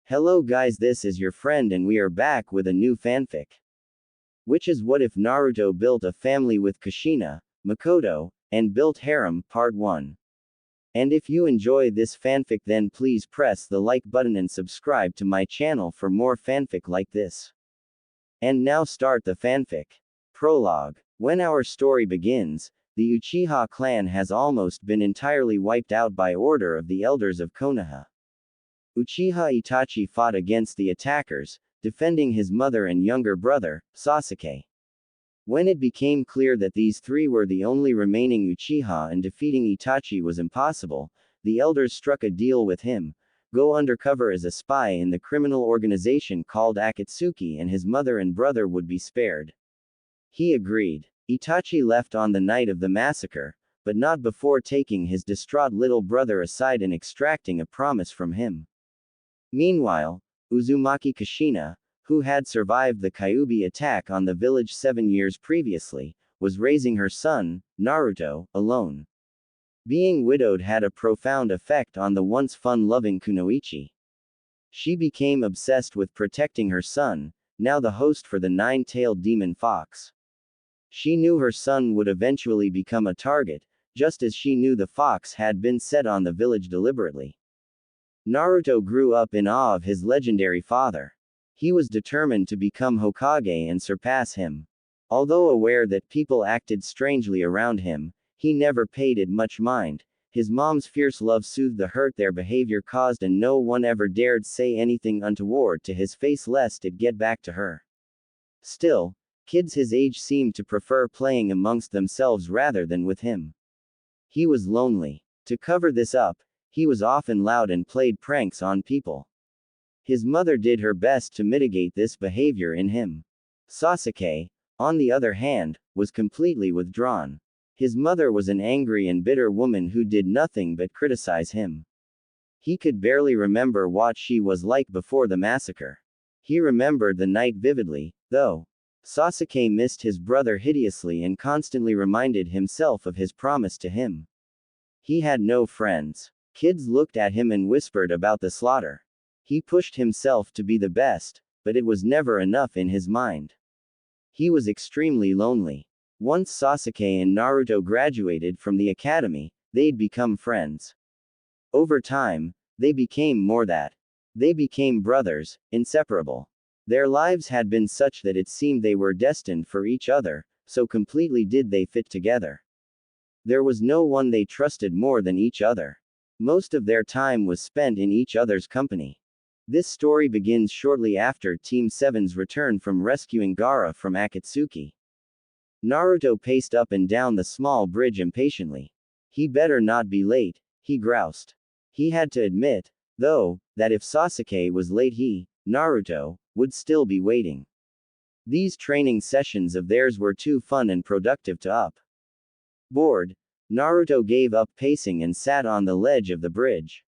Hello guys, this is your friend and we are back with a new fanfic. Which is what if Naruto built a family with Kushina, Mikoto, and built harem, part 1. And if you enjoy this fanfic then please press the like button and subscribe to my channel for more fanfic like this. And now start the fanfic. Prologue. When our story begins, the Uchiha clan has almost been entirely wiped out by order of the elders of Konoha. Uchiha Itachi fought against the attackers, defending his mother and younger brother, Sasuke. When it became clear that these three were the only remaining Uchiha and defeating Itachi was impossible, the elders struck a deal with him: go undercover as a spy in the criminal organization called Akatsuki and his mother and brother would be spared. He agreed. Itachi left on the night of the massacre, but not before taking his distraught little brother aside and extracting a promise from him. Meanwhile, Uzumaki Kushina, who had survived the Kyuubi attack on the village 7 years previously, was raising her son, Naruto, alone. Being widowed had a profound effect on the once fun-loving Kunoichi. She became obsessed with protecting her son, now the host for the nine-tailed demon fox. She knew her son would eventually become a target, just as she knew the fox had been set on the village deliberately. Naruto grew up in awe of his legendary father. He was determined to become Hokage and surpass him. Although aware that people acted strangely around him, he never paid it much mind. His mom's fierce love soothed the hurt their behavior caused, and no one ever dared say anything untoward to his face lest it get back to her. Still, kids his age seemed to prefer playing amongst themselves rather than with him. He was lonely. To cover this up, he was often loud and played pranks on people. His mother did her best to mitigate this behavior in him. Sasuke, on the other hand, was completely withdrawn. His mother was an angry and bitter woman who did nothing but criticize him. He could barely remember what she was like before the massacre. He remembered the night vividly, though. Sasuke missed his brother hideously and constantly reminded himself of his promise to him. He had no friends. Kids looked at him and whispered about the slaughter. He pushed himself to be the best, but it was never enough in his mind. He was extremely lonely. Once Sasuke and Naruto graduated from the academy, they'd become friends. Over time, they became more that. They became brothers, inseparable. Their lives had been such that it seemed they were destined for each other, so completely did they fit together. There was no one they trusted more than each other. Most of their time was spent in each other's company. This story begins shortly after Team 7's return from rescuing Gaara from Akatsuki. Naruto paced up and down the small bridge impatiently. He better not be late, he groused. He had to admit, though, that if Sasuke was late he, Naruto, would still be waiting. These training sessions of theirs were too fun and productive to up. Bored, Naruto gave up pacing and sat on the ledge of the bridge.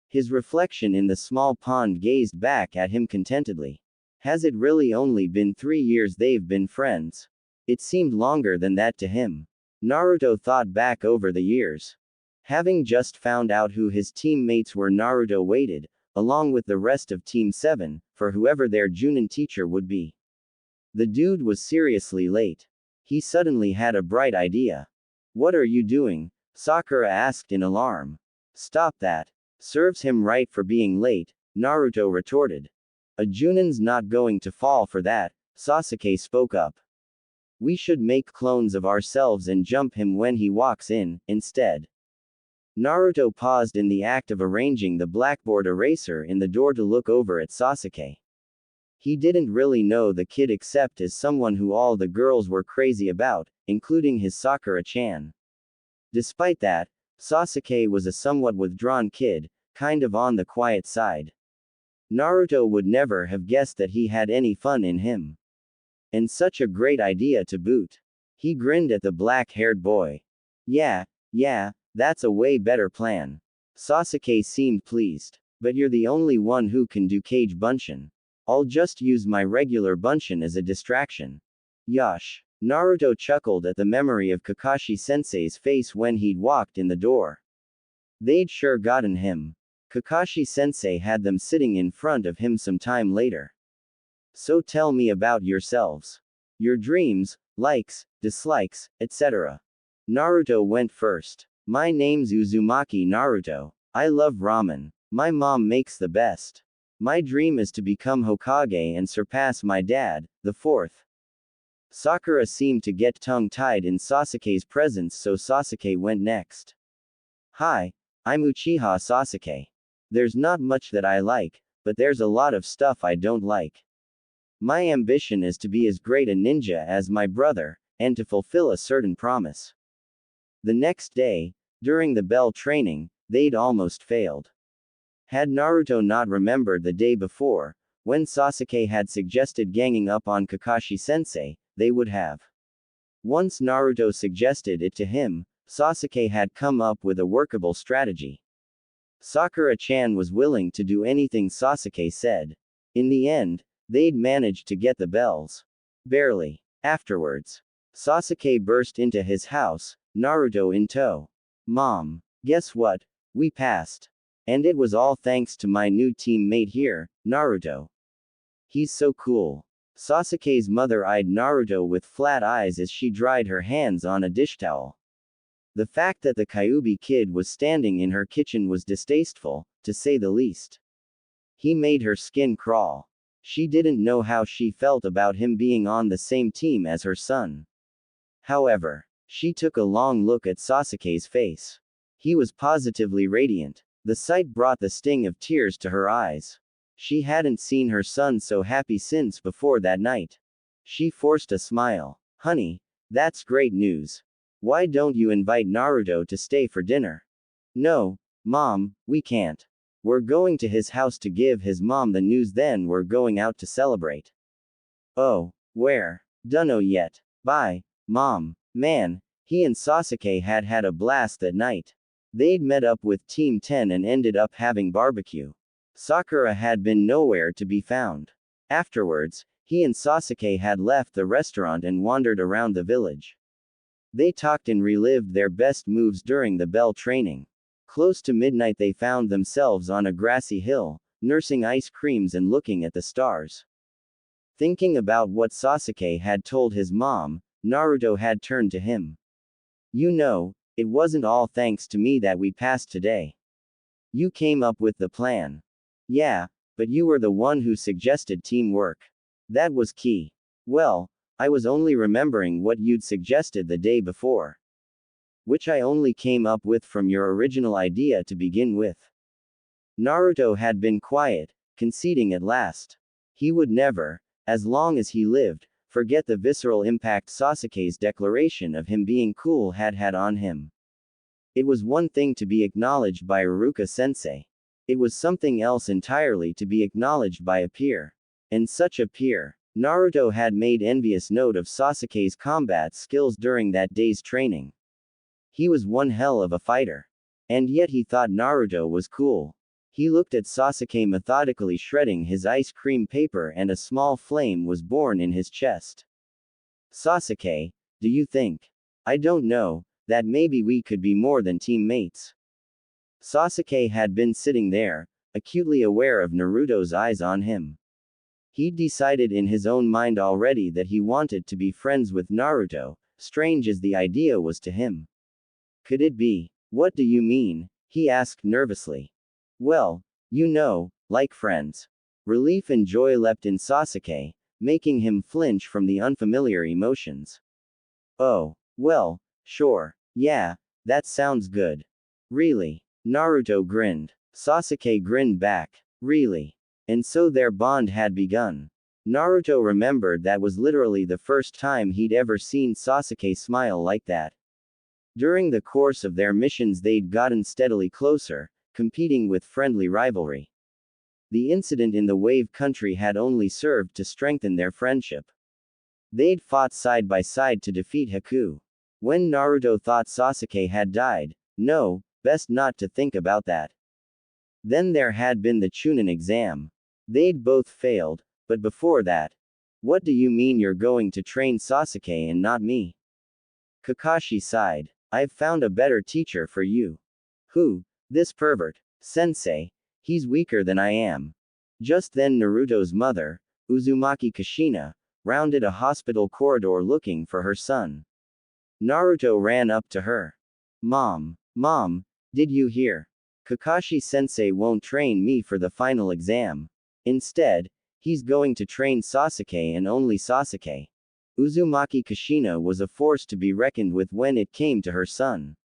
His reflection in the small pond gazed back at him contentedly. Has it really only been 3 years they've been friends? It seemed longer than that to him. Naruto thought back over the years. Having just found out who his teammates were, Naruto waited, along with the rest of Team 7, for whoever their Junin teacher would be. The dude was seriously late. He suddenly had a bright idea. What are you doing? Sakura asked in alarm. Stop that. Serves him right for being late, Naruto retorted. A Junin's not going to fall for that, Sasuke spoke up. We should make clones of ourselves and jump him when he walks in, instead. Naruto paused in the act of arranging the blackboard eraser in the door to look over at Sasuke. He didn't really know the kid except as someone who all the girls were crazy about, including his Sakura-chan. Despite that, Sasuke was a somewhat withdrawn kid, kind of on the quiet side. Naruto would never have guessed that he had any fun in him. And such a great idea to boot. He grinned at the black-haired boy. Yeah, that's a way better plan. Sasuke seemed pleased. But you're the only one who can do Kage Bunshin. I'll just use my regular Bunshin as a distraction. Yosh. Naruto chuckled at the memory of Kakashi-sensei's face when he'd walked in the door. They'd sure gotten him. Kakashi-sensei had them sitting in front of him some time later. So tell me about yourselves. Your dreams, likes, dislikes, etc. Naruto went first. My name's Uzumaki Naruto. I love ramen. My mom makes the best. My dream is to become Hokage and surpass my dad, the fourth. Sakura seemed to get tongue-tied in Sasuke's presence, so Sasuke went next. Hi, I'm Uchiha Sasuke. There's not much that I like, but there's a lot of stuff I don't like. My ambition is to be as great a ninja as my brother, and to fulfill a certain promise. The next day, during the bell training, they'd almost failed. Had Naruto not remembered the day before, when Sasuke had suggested ganging up on Kakashi-sensei, they would have. Once Naruto suggested it to him, Sasuke had come up with a workable strategy. Sakura-chan was willing to do anything Sasuke said. In the end, they'd managed to get the bells. Barely. Afterwards, Sasuke burst into his house, Naruto in tow. Mom, guess what? We passed. And it was all thanks to my new teammate here, Naruto. He's so cool. Sasuke's mother eyed Naruto with flat eyes as she dried her hands on a dish towel. The fact that the Kyuubi kid was standing in her kitchen was distasteful, to say the least. He made her skin crawl. She didn't know how she felt about him being on the same team as her son. However, she took a long look at Sasuke's face. He was positively radiant. The sight brought the sting of tears to her eyes. She hadn't seen her son so happy since before that night. She forced a smile. Honey, that's great news. Why don't you invite Naruto to stay for dinner? No, Mom, we can't. We're going to his house to give his mom the news, then we're going out to celebrate. Oh, where? Dunno yet. Bye, Mom. Man, he and Sasuke had had a blast that night. They'd met up with Team 10 and ended up having barbecue. Sakura had been nowhere to be found. Afterwards, he and Sasuke had left the restaurant and wandered around the village. They talked and relived their best moves during the bell training. Close to midnight they found themselves on a grassy hill, nursing ice creams and looking at the stars. Thinking about what Sasuke had told his mom, Naruto had turned to him. You know, it wasn't all thanks to me that we passed today. You came up with the plan. Yeah, but you were the one who suggested teamwork. That was key. Well, I was only remembering what you'd suggested the day before. Which I only came up with from your original idea to begin with. Naruto had been quiet, conceding at last. He would never, as long as he lived, forget the visceral impact Sasuke's declaration of him being cool had had on him. It was one thing to be acknowledged by Iruka-sensei. It was something else entirely to be acknowledged by a peer. And such a peer. Naruto had made envious note of Sasuke's combat skills during that day's training. He was one hell of a fighter. And yet he thought Naruto was cool. He looked at Sasuke methodically shredding his ice cream paper, and a small flame was born in his chest. Sasuke, do you think? I don't know, that maybe we could be more than teammates. Sasuke had been sitting there, acutely aware of Naruto's eyes on him. He'd decided in his own mind already that he wanted to be friends with Naruto, strange as the idea was to him. Could it be? What do you mean? He asked nervously. Well, you know, like friends. Relief and joy leapt in Sasuke, making him flinch from the unfamiliar emotions. Oh, well, sure, yeah, that sounds good. Really? Naruto grinned. Sasuke grinned back. Really? And so their bond had begun. Naruto remembered that was literally the first time he'd ever seen Sasuke smile like that. During the course of their missions they'd gotten steadily closer, competing with friendly rivalry. The incident in the Wave Country had only served to strengthen their friendship. They'd fought side by side to defeat Haku. When Naruto thought Sasuke had died, no, best not to think about that. Then there had been the Chunin exam. They'd both failed, but before that. What do you mean you're going to train Sasuke and not me? Kakashi sighed. I've found a better teacher for you. Who? This pervert. Sensei. He's weaker than I am. Just then Naruto's mother, Uzumaki Kushina, rounded a hospital corridor looking for her son. Naruto ran up to her. Mom, did you hear? Kakashi-sensei won't train me for the final exam. Instead, he's going to train Sasuke and only Sasuke. Uzumaki Kushina was a force to be reckoned with when it came to her son.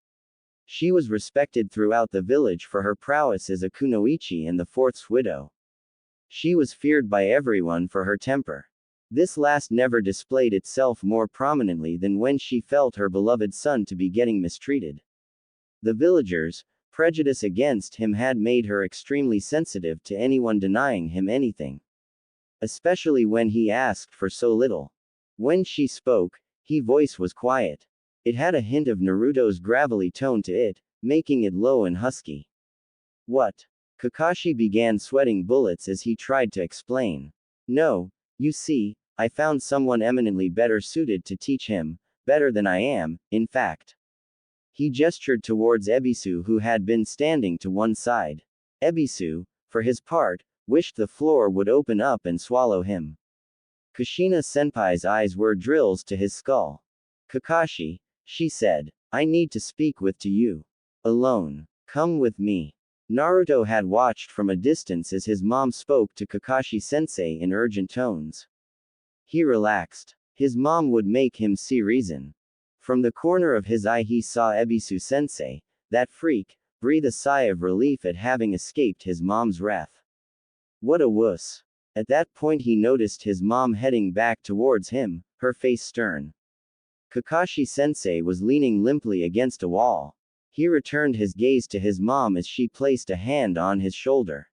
She was respected throughout the village for her prowess as a kunoichi and the fourth's widow. She was feared by everyone for her temper. This last never displayed itself more prominently than when she felt her beloved son to be getting mistreated. The villagers' prejudice against him had made her extremely sensitive to anyone denying him anything. Especially when he asked for so little. When she spoke, his voice was quiet. It had a hint of Naruto's gravelly tone to it, making it low and husky. What? Kakashi began sweating bullets as he tried to explain. No, you see, I found someone eminently better suited to teach him, better than I am, in fact. He gestured towards Ebisu who had been standing to one side. Ebisu, for his part, wished the floor would open up and swallow him. Kushina-senpai's eyes were drills to his skull. Kakashi, she said, I need to speak with you. Alone. Come with me. Naruto had watched from a distance as his mom spoke to Kakashi-sensei in urgent tones. He relaxed. His mom would make him see reason. From the corner of his eye he saw Ebisu-sensei, that freak, breathe a sigh of relief at having escaped his mom's wrath. What a wuss. At that point he noticed his mom heading back towards him, her face stern. Kakashi-sensei was leaning limply against a wall. He returned his gaze to his mom as she placed a hand on his shoulder.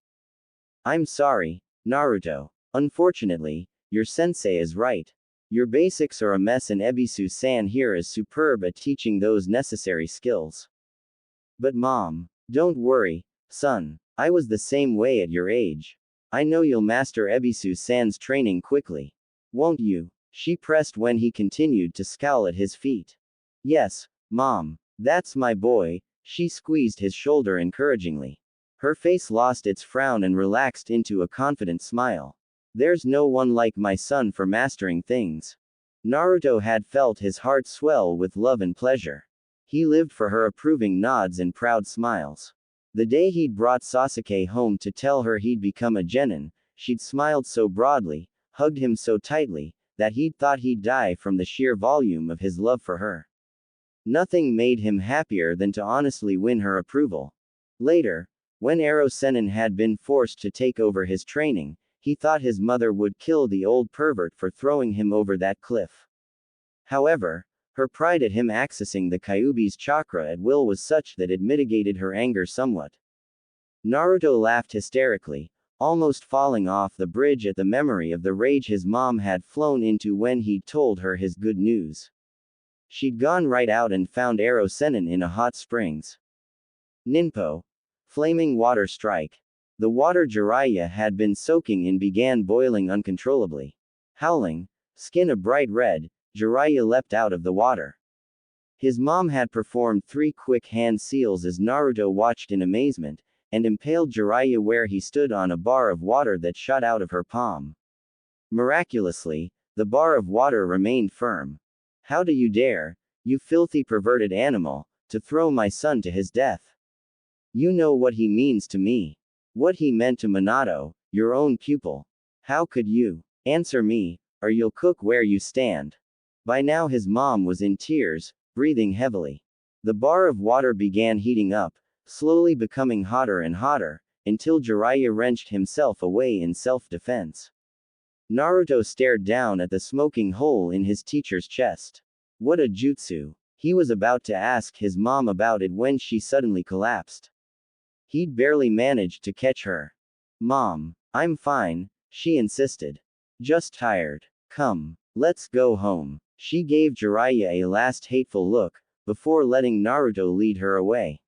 I'm sorry, Naruto. Unfortunately, your sensei is right. Your basics are a mess and Ebisu-san here is superb at teaching those necessary skills. But mom, don't worry, son. I was the same way at your age. I know you'll master Ebisu-san's training quickly. Won't you? She pressed when he continued to scowl at his feet. Yes, mom. That's my boy. She squeezed his shoulder encouragingly. Her face lost its frown and relaxed into a confident smile. There's no one like my son for mastering things. Naruto had felt his heart swell with love and pleasure. He lived for her approving nods and proud smiles. The day he'd brought Sasuke home to tell her he'd become a genin, she'd smiled so broadly, hugged him so tightly, that he'd thought he'd die from the sheer volume of his love for her. Nothing made him happier than to honestly win her approval. Later, when Ero Sennin had been forced to take over his training, he thought his mother would kill the old pervert for throwing him over that cliff. However, her pride at him accessing the Kyuubi's chakra at will was such that it mitigated her anger somewhat. Naruto laughed hysterically, almost falling off the bridge at the memory of the rage his mom had flown into when he'd told her his good news. She'd gone right out and found Ero Sennin in a hot springs. Ninpo. Flaming water strike. The water Jiraiya had been soaking in began boiling uncontrollably. Howling, skin a bright red, Jiraiya leapt out of the water. His mom had performed 3 quick hand seals as Naruto watched in amazement, and impaled Jiraiya where he stood on a bar of water that shot out of her palm. Miraculously, the bar of water remained firm. How do you dare, you filthy perverted animal, to throw my son to his death? You know what he means to me. What he meant to Minato, your own pupil. How could you? Answer me, or you'll cook where you stand. By now his mom was in tears, breathing heavily. The bar of water began heating up, slowly becoming hotter and hotter, until Jiraiya wrenched himself away in self-defense. Naruto stared down at the smoking hole in his teacher's chest. What a jutsu. He was about to ask his mom about it when she suddenly collapsed. He'd barely managed to catch her. Mom, I'm fine, she insisted. Just tired. Come, let's go home. She gave Jiraiya a last hateful look, before letting Naruto lead her away.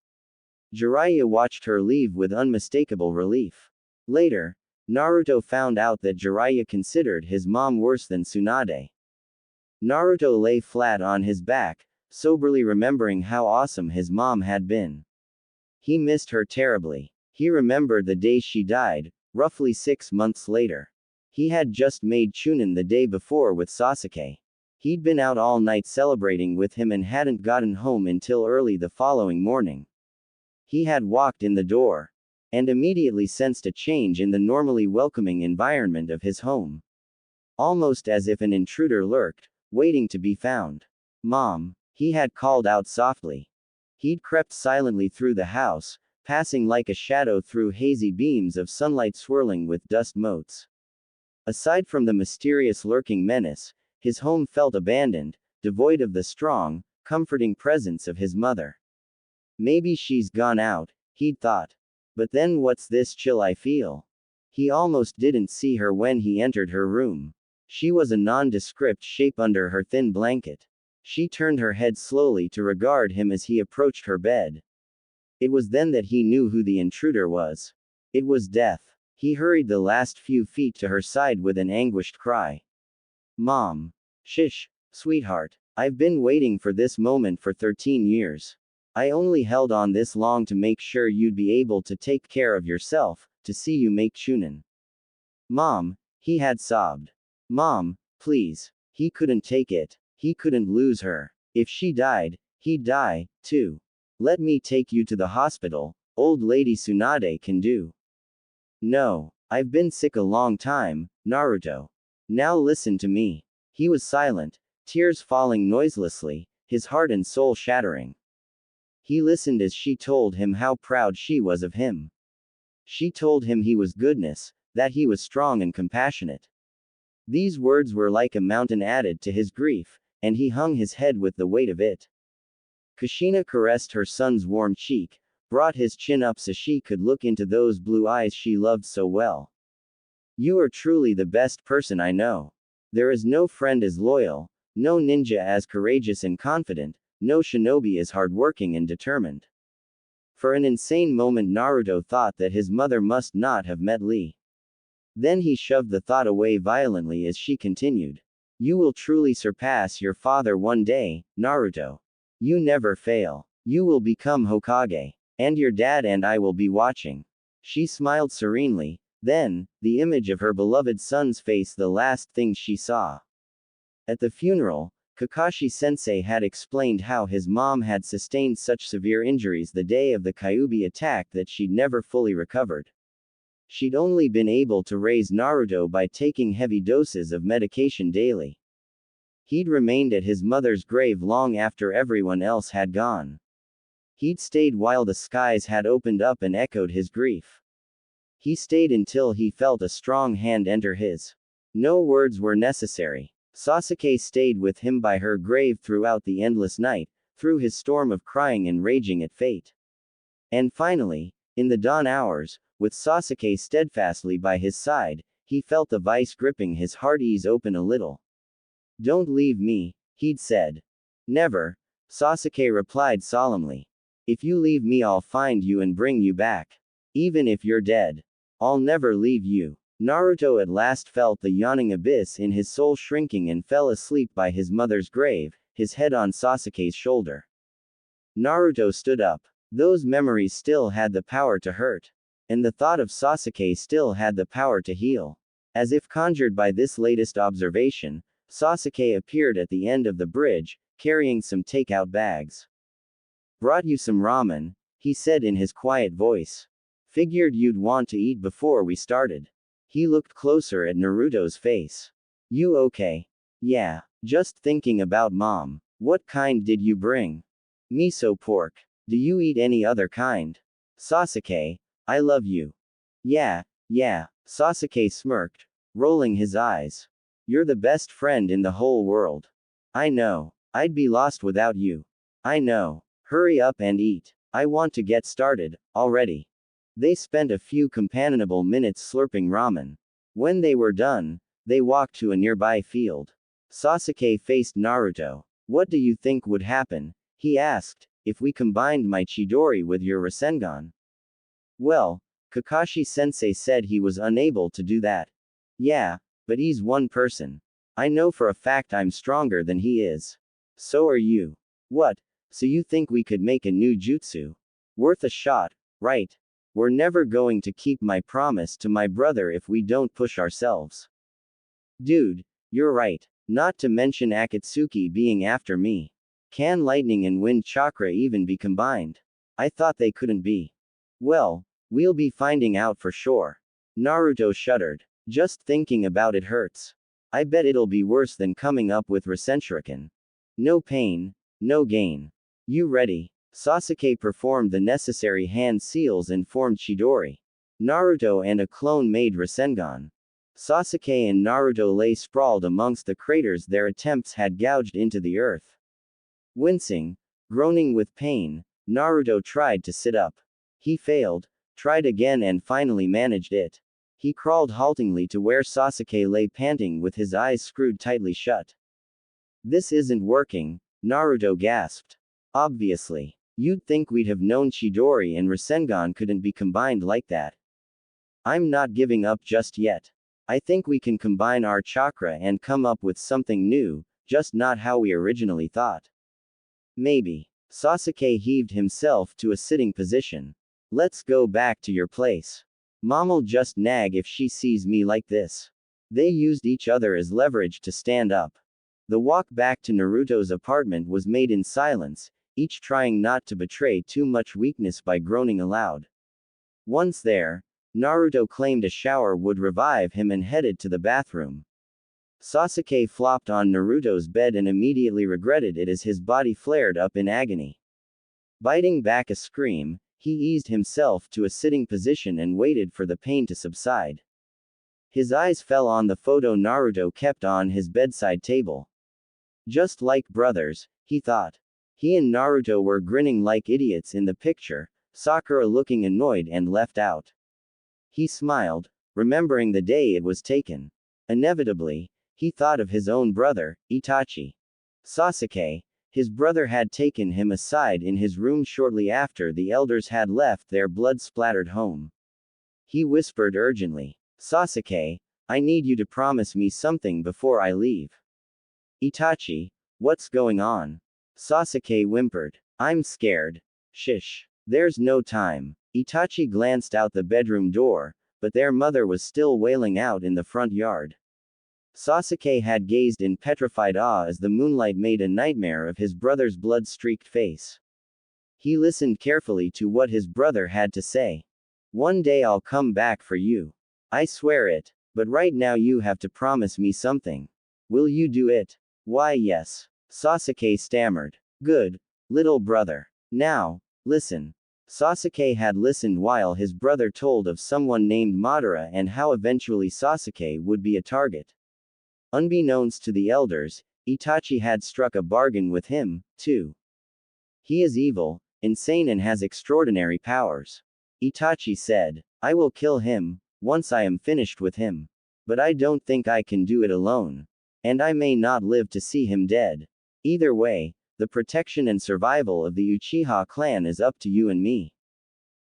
Jiraiya watched her leave with unmistakable relief. Later, Naruto found out that Jiraiya considered his mom worse than Tsunade. Naruto lay flat on his back, soberly remembering how awesome his mom had been. He missed her terribly. He remembered the day she died, roughly 6 months later. He had just made Chunin the day before with Sasuke. He'd been out all night celebrating with him and hadn't gotten home until early the following morning. He had walked in the door and immediately sensed a change in the normally welcoming environment of his home. Almost as if an intruder lurked, waiting to be found. "Mom," he had called out softly. He'd crept silently through the house, passing like a shadow through hazy beams of sunlight swirling with dust motes. Aside from the mysterious lurking menace, his home felt abandoned, devoid of the strong, comforting presence of his mother. Maybe she's gone out, he'd thought. But then what's this chill I feel? He almost didn't see her when he entered her room. She was a nondescript shape under her thin blanket. She turned her head slowly to regard him as he approached her bed. It was then that he knew who the intruder was. It was Death. He hurried the last few feet to her side with an anguished cry. "Mom. Shish, sweetheart. I've been waiting for this moment for 13 years. I only held on this long to make sure you'd be able to take care of yourself, to see you make Chunin." "Mom," he had sobbed. "Mom, please." He couldn't take it. He couldn't lose her. If she died, he'd die, too. "Let me take you to the hospital, old lady Tsunade can do." "No. I've been sick a long time, Naruto. Now listen to me." He was silent, tears falling noiselessly, his heart and soul shattering. He listened as she told him how proud she was of him. She told him he was goodness, that he was strong and compassionate. These words were like a mountain added to his grief, and he hung his head with the weight of it. Kushina caressed her son's warm cheek, brought his chin up so she could look into those blue eyes she loved so well. "You are truly the best person I know. There is no friend as loyal, no ninja as courageous and confident, no shinobi as hardworking and determined." For an insane moment Naruto thought that his mother must not have met Lee. Then he shoved the thought away violently as she continued. "You will truly surpass your father one day, Naruto. You never fail. You will become Hokage. And your dad and I will be watching." She smiled serenely, then, the image of her beloved son's face the last thing she saw. At the funeral, Kakashi-sensei had explained how his mom had sustained such severe injuries the day of the Kyuubi attack that she'd never fully recovered. She'd only been able to raise Naruto by taking heavy doses of medication daily. He'd remained at his mother's grave long after everyone else had gone. He'd stayed while the skies had opened up and echoed his grief. He stayed until he felt a strong hand enter his. No words were necessary. Sasuke stayed with him by her grave throughout the endless night, through his storm of crying and raging at fate. And finally, in the dawn hours, with Sasuke steadfastly by his side, he felt the vice gripping his heart ease open a little. "Don't leave me," he'd said. "Never," Sasuke replied solemnly. "If you leave me I'll find you and bring you back. Even if you're dead. I'll never leave you." Naruto at last felt the yawning abyss in his soul shrinking and fell asleep by his mother's grave, his head on Sasuke's shoulder. Naruto stood up. Those memories still had the power to hurt. And the thought of Sasuke still had the power to heal. As if conjured by this latest observation, Sasuke appeared at the end of the bridge, carrying some takeout bags. "Brought you some ramen," he said in his quiet voice. "Figured you'd want to eat before we started." He looked closer at Naruto's face. "You okay?" "Yeah. Just thinking about mom." "What kind did you bring?" "Miso pork. Do you eat any other kind?" "Sasuke, I love you." Yeah. Sasuke smirked, rolling his eyes. "You're the best friend in the whole world." "I know. I'd be lost without you." "I know. Hurry up and eat. I want to get started, already." They spent a few companionable minutes slurping ramen. When they were done, they walked to a nearby field. Sasuke faced Naruto. "What do you think would happen," he asked, "if we combined my Chidori with your Rasengan?" "Well," Kakashi-sensei said he was unable to do that. "Yeah, but he's one person. I know for a fact I'm stronger than he is. So are you." "What? So you think we could make a new jutsu? Worth a shot, right?" We're never going to keep my promise to my brother if we don't push ourselves. Dude, you're right. Not to mention Akatsuki being after me. Can lightning and wind chakra even be combined? I thought they couldn't be. Well, we'll be finding out for sure. Naruto shuddered. Just thinking about it hurts. I bet it'll be worse than coming up with Rasenshuriken. No pain, no gain. You ready? Sasuke performed the necessary hand seals and formed Chidori. Naruto and a clone made Rasengan. Sasuke and Naruto lay sprawled amongst the craters their attempts had gouged into the earth. Wincing, groaning with pain, Naruto tried to sit up. He failed, tried again and finally managed it. He crawled haltingly to where Sasuke lay panting with his eyes screwed tightly shut. This isn't working, Naruto gasped. Obviously. You'd think we'd have known Chidori and Rasengan couldn't be combined like that. I'm not giving up just yet. I think we can combine our chakra and come up with something new, just not how we originally thought. Maybe. Sasuke heaved himself to a sitting position. Let's go back to your place. Mom'll just nag if she sees me like this. They used each other as leverage to stand up. The walk back to Naruto's apartment was made in silence, each trying not to betray too much weakness by groaning aloud. Once there, Naruto claimed a shower would revive him and headed to the bathroom. Sasuke flopped on Naruto's bed and immediately regretted it as his body flared up in agony. Biting back a scream, he eased himself to a sitting position and waited for the pain to subside. His eyes fell on the photo Naruto kept on his bedside table. Just like brothers, he thought. He and Naruto were grinning like idiots in the picture, Sakura looking annoyed and left out. He smiled, remembering the day it was taken. Inevitably, he thought of his own brother, Itachi. Sasuke, his brother had taken him aside in his room shortly after the elders had left their blood-splattered home. He whispered urgently, Sasuke, I need you to promise me something before I leave. Itachi, what's going on? Sasuke whimpered. I'm scared. Shish. There's no time. Itachi glanced out the bedroom door, but their mother was still wailing out in the front yard. Sasuke had gazed in petrified awe as the moonlight made a nightmare of his brother's blood-streaked face. He listened carefully to what his brother had to say. One day I'll come back for you. I swear it. But right now you have to promise me something. Will you do it? Why yes. Sasuke stammered. Good, little brother. Now, listen. Sasuke had listened while his brother told of someone named Madara and how eventually Sasuke would be a target. Unbeknownst to the elders, Itachi had struck a bargain with him, too. He is evil, insane and has extraordinary powers. Itachi said, I will kill him, once I am finished with him. But I don't think I can do it alone. And I may not live to see him dead. Either way, the protection and survival of the Uchiha clan is up to you and me.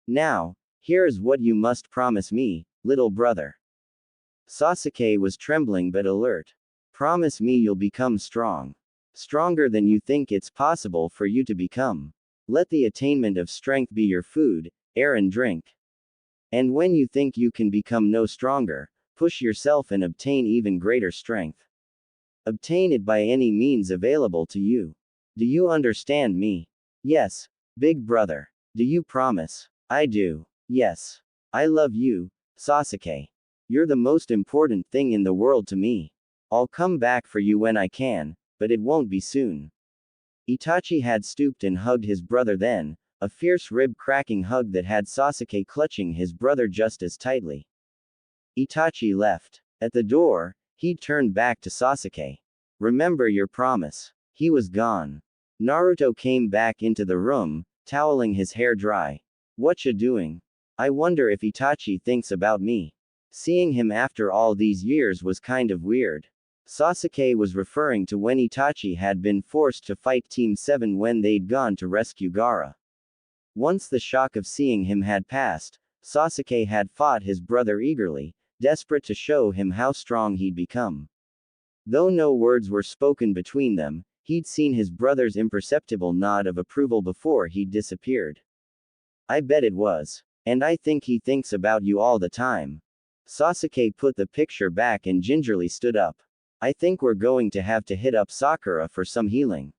Now, here is what you must promise me, little brother. Sasuke was trembling but alert. Promise me you'll become strong. Stronger than you think it's possible for you to become. Let the attainment of strength be your food, air and drink. And when you think you can become no stronger, push yourself and obtain even greater strength. Obtain it by any means available to you. Do you understand me? Yes, big brother. Do you promise? I do. Yes. I love you, Sasuke. You're the most important thing in the world to me. I'll come back for you when I can, but it won't be soon. Itachi had stooped and hugged his brother then, a fierce rib-cracking hug that had Sasuke clutching his brother just as tightly. Itachi left. At the door, he turned back to Sasuke. Remember your promise. He was gone. Naruto came back into the room, toweling his hair dry. Whatcha doing? I wonder if Itachi thinks about me. Seeing him after all these years was kind of weird. Sasuke was referring to when Itachi had been forced to fight Team 7 when they'd gone to rescue Gaara. Once the shock of seeing him had passed, Sasuke had fought his brother eagerly, desperate to show him how strong he'd become. Though no words were spoken between them, he'd seen his brother's imperceptible nod of approval before he'd disappeared. I bet it was. And I think he thinks about you all the time. Sasuke put the picture back and gingerly stood up. I think we're going to have to hit up Sakura for some healing.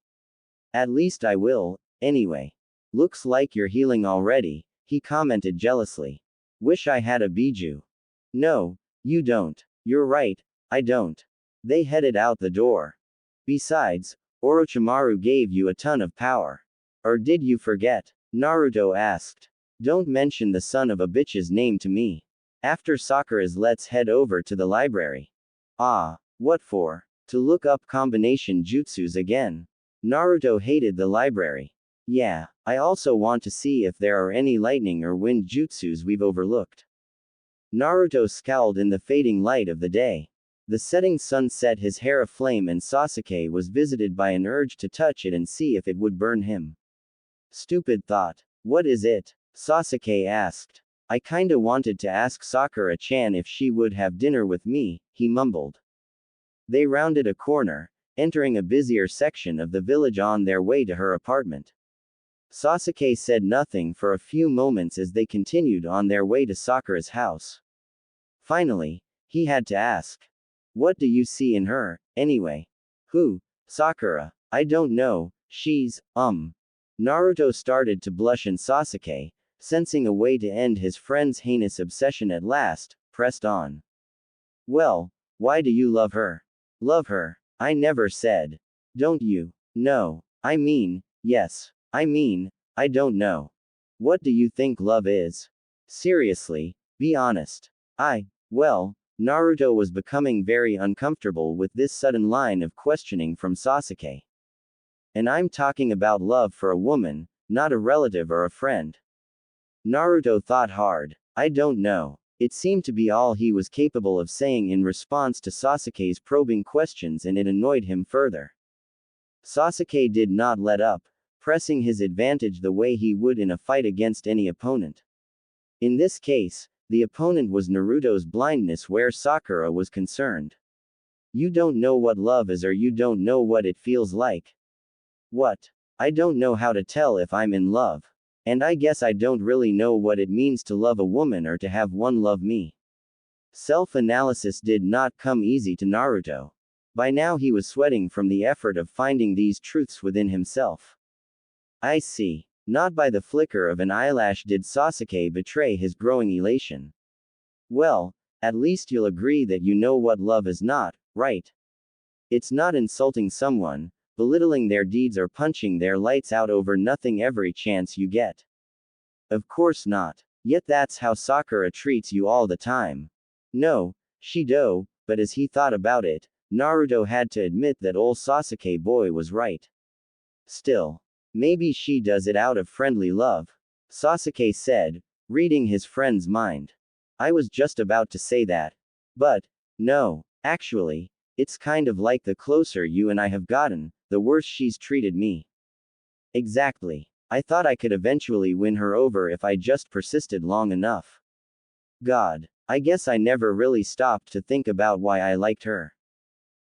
At least I will, anyway. Looks like you're healing already, he commented jealously. Wish I had a biju. No, you don't. You're right, I don't. They headed out the door. Besides, Orochimaru gave you a ton of power. Or did you forget? Naruto asked. Don't mention the son of a bitch's name to me. After Sakura's, let's head over to the library. Ah, what for? To look up combination jutsus again. Naruto hated the library. Yeah, I also want to see if there are any lightning or wind jutsus we've overlooked. Naruto scowled in the fading light of the day. The setting sun set his hair aflame and Sasuke was visited by an urge to touch it and see if it would burn him. Stupid thought. What is it? Sasuke asked. I kinda wanted to ask Sakura-chan if she would have dinner with me, he mumbled. They rounded a corner, entering a busier section of the village on their way to her apartment. Sasuke said nothing for a few moments as they continued on their way to Sakura's house. Finally, he had to ask. What do you see in her, anyway? Who? Sakura. I don't know, she's, Naruto started to blush and Sasuke, sensing a way to end his friend's heinous obsession at last, pressed on. Well, why do you love her? Love her? I never said. Don't you? No. I mean, yes. I mean, I don't know. What do you think love is? Seriously, be honest. Well, Naruto was becoming very uncomfortable with this sudden line of questioning from Sasuke. And I'm talking about love for a woman, not a relative or a friend. Naruto thought hard. I don't know. It seemed to be all he was capable of saying in response to Sasuke's probing questions, and it annoyed him further. Sasuke did not let up, pressing his advantage the way he would in a fight against any opponent. In this case, the opponent was Naruto's blindness where Sakura was concerned. You don't know what love is, or you don't know what it feels like. What? I don't know how to tell if I'm in love. And I guess I don't really know what it means to love a woman or to have one love me. Self-analysis did not come easy to Naruto. By now he was sweating from the effort of finding these truths within himself. I see. Not by the flicker of an eyelash did Sasuke betray his growing elation. Well, at least you'll agree that you know what love is not, right? It's not insulting someone, belittling their deeds, or punching their lights out over nothing every chance you get. Of course not. Yet that's how Sakura treats you all the time. No, she do, but as he thought about it, Naruto had to admit that old Sasuke boy was right. Still, maybe she does it out of friendly love. Sasuke said, reading his friend's mind. I was just about to say that. But, no, actually, it's kind of like the closer you and I have gotten, the worse she's treated me. Exactly. I thought I could eventually win her over if I just persisted long enough. God, I guess I never really stopped to think about why I liked her.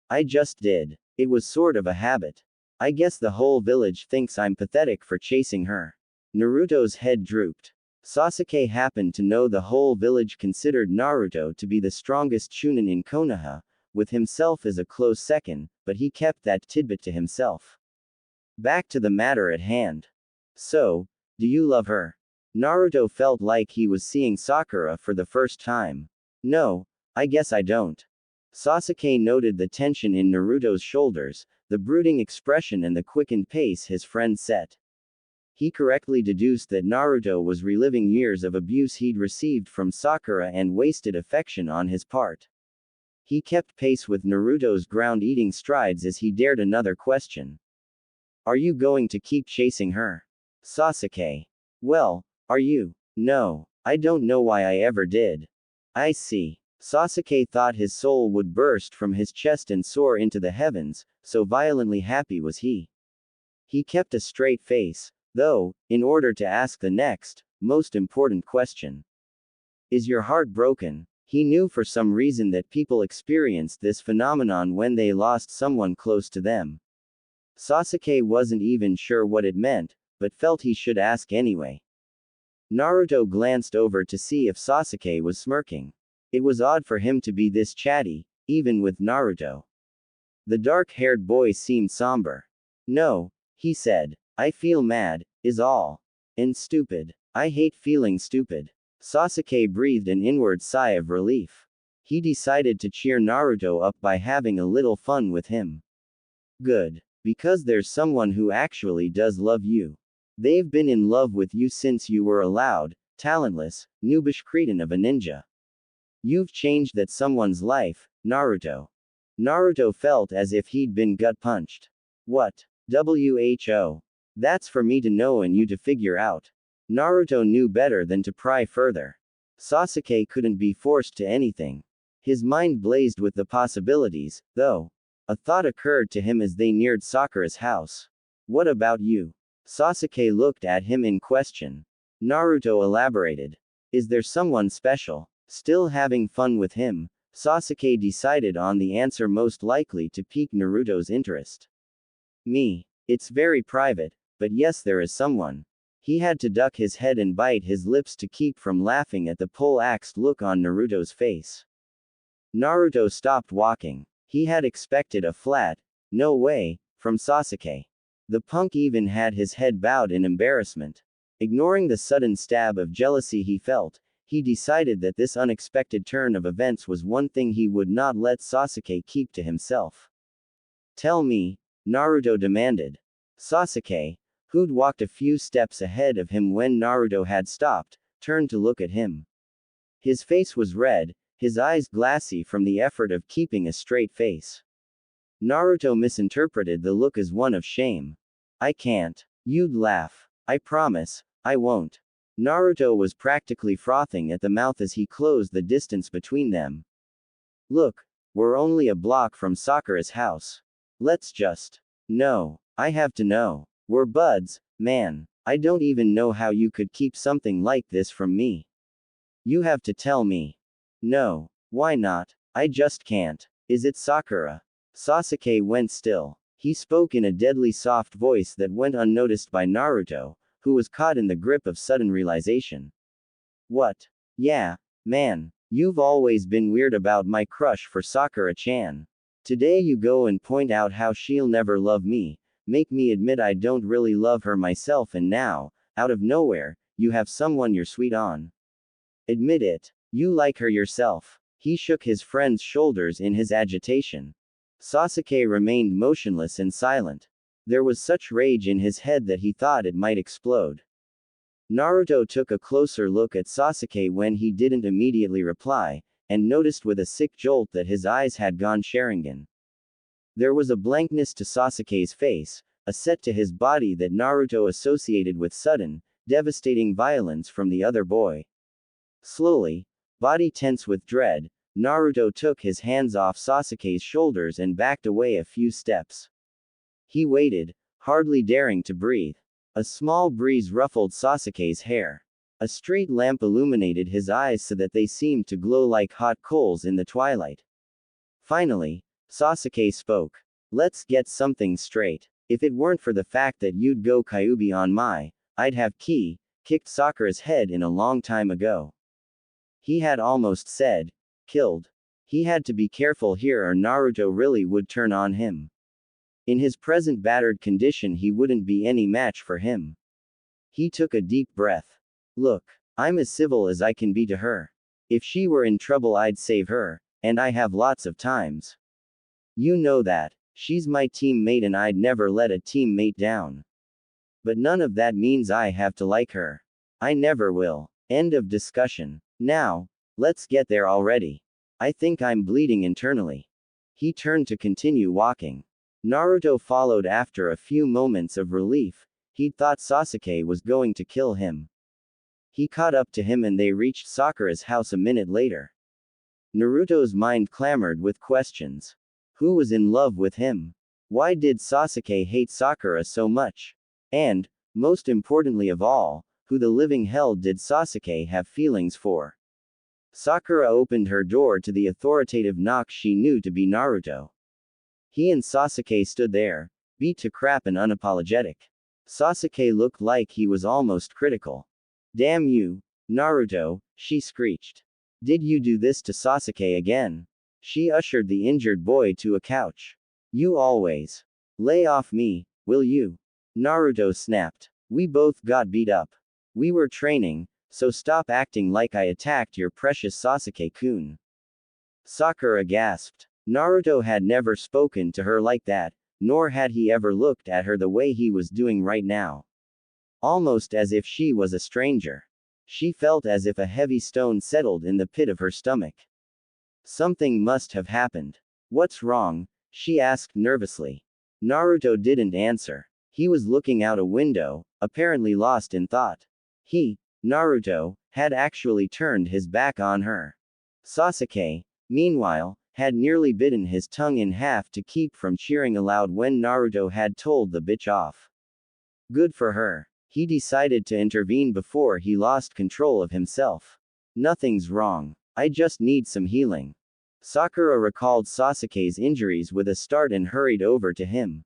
I just did. It was sort of a habit. I guess the whole village thinks I'm pathetic for chasing her. Naruto's head drooped. Sasuke happened to know the whole village considered Naruto to be the strongest chunin in Konoha, with himself as a close second, but he kept that tidbit to himself. Back to the matter at hand. So, do you love her? Naruto felt like he was seeing Sakura for the first time. No, I guess I don't. Sasuke noted the tension in Naruto's shoulders, the brooding expression and the quickened pace his friend set. He correctly deduced that Naruto was reliving years of abuse he'd received from Sakura and wasted affection on his part. He kept pace with Naruto's ground-eating strides as he dared another question. Are you going to keep chasing her? Sasuke. Well, are you? No, I don't know why I ever did. I see. Sasuke thought his soul would burst from his chest and soar into the heavens, so violently happy was he. He kept a straight face, though, in order to ask the next, most important question. Is your heart broken? He knew for some reason that people experienced this phenomenon when they lost someone close to them. Sasuke wasn't even sure what it meant, but felt he should ask anyway. Naruto glanced over to see if Sasuke was smirking. It was odd for him to be this chatty, even with Naruto. The dark-haired boy seemed somber. No, he said. I feel mad, is all. And stupid. I hate feeling stupid. Sasuke breathed an inward sigh of relief. He decided to cheer Naruto up by having a little fun with him. Good. Because there's someone who actually does love you. They've been in love with you since you were a loud, talentless, noobish cretin of a ninja. You've changed that someone's life, Naruto. Naruto felt as if he'd been gut-punched. What? Who? That's for me to know and you to figure out. Naruto knew better than to pry further. Sasuke couldn't be forced to anything. His mind blazed with the possibilities, though. A thought occurred to him as they neared Sakura's house. What about you? Sasuke looked at him in question. Naruto elaborated. Is there someone special? Still having fun with him, Sasuke decided on the answer most likely to pique Naruto's interest. Me. It's very private, but yes, there is someone. He had to duck his head and bite his lips to keep from laughing at the pole-axed look on Naruto's face. Naruto stopped walking. He had expected a flat, "No way," from Sasuke. The punk even had his head bowed in embarrassment. Ignoring the sudden stab of jealousy he felt, he decided that this unexpected turn of events was one thing he would not let Sasuke keep to himself. Tell me, Naruto demanded. Sasuke, who'd walked a few steps ahead of him when Naruto had stopped, turned to look at him. His face was red, his eyes glassy from the effort of keeping a straight face. Naruto misinterpreted the look as one of shame. I can't. You'd laugh. I promise, I won't. Naruto was practically frothing at the mouth as he closed the distance between them. Look, we're only a block from Sakura's house. Let's just. No, I have to know. We're buds, man. I don't even know how you could keep something like this from me. You have to tell me. No, why not? I just can't. Is it Sakura? Sasuke went still. He spoke in a deadly soft voice that went unnoticed by Naruto, who was caught in the grip of sudden realization. What? Yeah, man. You've always been weird about my crush for Sakura-chan. Today you go and point out how she'll never love me, make me admit I don't really love her myself, and now, out of nowhere, you have someone you're sweet on. Admit it. You like her yourself. He shook his friend's shoulders in his agitation. Sasuke remained motionless and silent. There was such rage in his head that he thought it might explode. Naruto took a closer look at Sasuke when he didn't immediately reply, and noticed with a sick jolt that his eyes had gone Sharingan. There was a blankness to Sasuke's face, a set to his body that Naruto associated with sudden, devastating violence from the other boy. Slowly, body tense with dread, Naruto took his hands off Sasuke's shoulders and backed away a few steps. He waited, hardly daring to breathe. A small breeze ruffled Sasuke's hair. A street lamp illuminated his eyes so that they seemed to glow like hot coals in the twilight. Finally, Sasuke spoke. Let's get something straight. If it weren't for the fact that you'd go Kyuubi on I'd have kicked Sakura's head in a long time ago. He had almost said, killed. He had to be careful here or Naruto really would turn on him. In his present battered condition he wouldn't be any match for him. He took a deep breath. Look, I'm as civil as I can be to her. If she were in trouble I'd save her, and I have lots of times. You know that. She's my teammate and I'd never let a teammate down. But none of that means I have to like her. I never will. End of discussion. Now, let's get there already. I think I'm bleeding internally. He turned to continue walking. Naruto followed after a few moments of relief. He'd thought Sasuke was going to kill him. He caught up to him and they reached Sakura's house a minute later. Naruto's mind clamored with questions. Who was in love with him? Why did Sasuke hate Sakura so much? And, most importantly of all, who the living hell did Sasuke have feelings for? Sakura opened her door to the authoritative knock she knew to be Naruto. He and Sasuke stood there, beat to crap and unapologetic. Sasuke looked like he was almost critical. Damn you, Naruto, she screeched. Did you do this to Sasuke again? She ushered the injured boy to a couch. You always. Lay off me, will you? Naruto snapped. We both got beat up. We were training, so stop acting like I attacked your precious Sasuke-kun. Sakura gasped. Naruto had never spoken to her like that, nor had he ever looked at her the way he was doing right now. Almost as if she was a stranger. She felt as if a heavy stone settled in the pit of her stomach. Something must have happened. What's wrong? She asked nervously. Naruto didn't answer. He was looking out a window, apparently lost in thought. Naruto, had actually turned his back on her. Sasuke, meanwhile, had nearly bitten his tongue in half to keep from cheering aloud when Naruto had told the bitch off. Good for her. He decided to intervene before he lost control of himself. Nothing's wrong. I just need some healing. Sakura recalled Sasuke's injuries with a start and hurried over to him.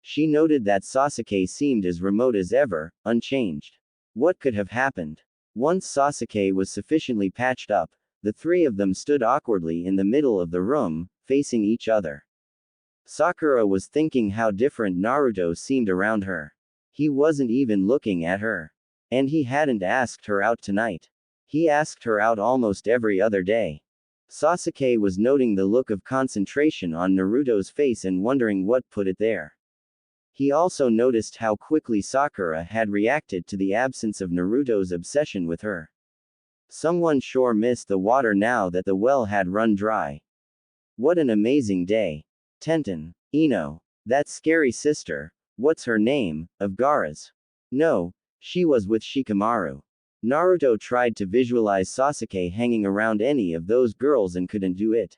She noted that Sasuke seemed as remote as ever, unchanged. What could have happened? Once Sasuke was sufficiently patched up, the three of them stood awkwardly in the middle of the room, facing each other. Sakura was thinking how different Naruto seemed around her. He wasn't even looking at her. And he hadn't asked her out tonight. He asked her out almost every other day. Sasuke was noting the look of concentration on Naruto's face and wondering what put it there. He also noticed how quickly Sakura had reacted to the absence of Naruto's obsession with her. Someone sure missed the water now that the well had run dry. What an amazing day. Tenten, Ino, that scary sister, what's her name, of Gaara's? No, she was with Shikamaru. Naruto tried to visualize Sasuke hanging around any of those girls and couldn't do it.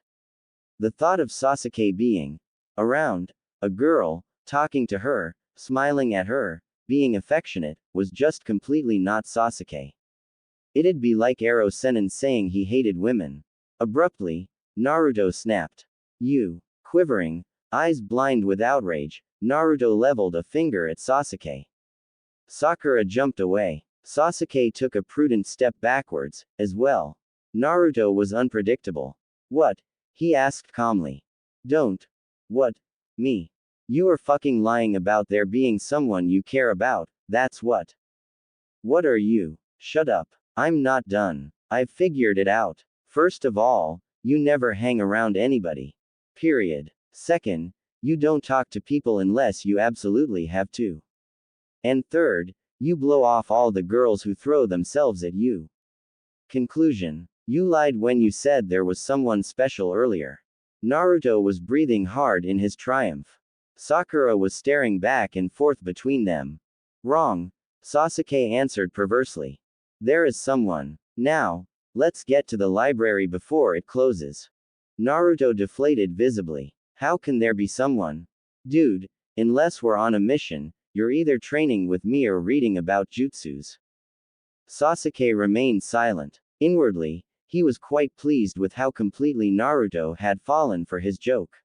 The thought of Sasuke being around a girl, talking to her, smiling at her, being affectionate, was just completely not Sasuke. It'd be like Ero Sennin saying he hated women. Abruptly, Naruto snapped. You. Quivering, eyes blind with outrage, Naruto leveled a finger at Sasuke. Sakura jumped away. Sasuke took a prudent step backwards, as well. Naruto was unpredictable. What? He asked calmly. Don't. What? Me. You are fucking lying about there being someone you care about, that's what. What are you? Shut up. I'm not done. I've figured it out. First of all, you never hang around anybody. Period. Second, you don't talk to people unless you absolutely have to. And third, you blow off all the girls who throw themselves at you. Conclusion. You lied when you said there was someone special earlier. Naruto was breathing hard in his triumph. Sakura was staring back and forth between them. Wrong. Sasuke answered perversely. There is someone. Now, let's get to the library before it closes. Naruto deflated visibly. How can there be someone? Dude, unless we're on a mission, you're either training with me or reading about jutsus. Sasuke remained silent. Inwardly, he was quite pleased with how completely Naruto had fallen for his joke.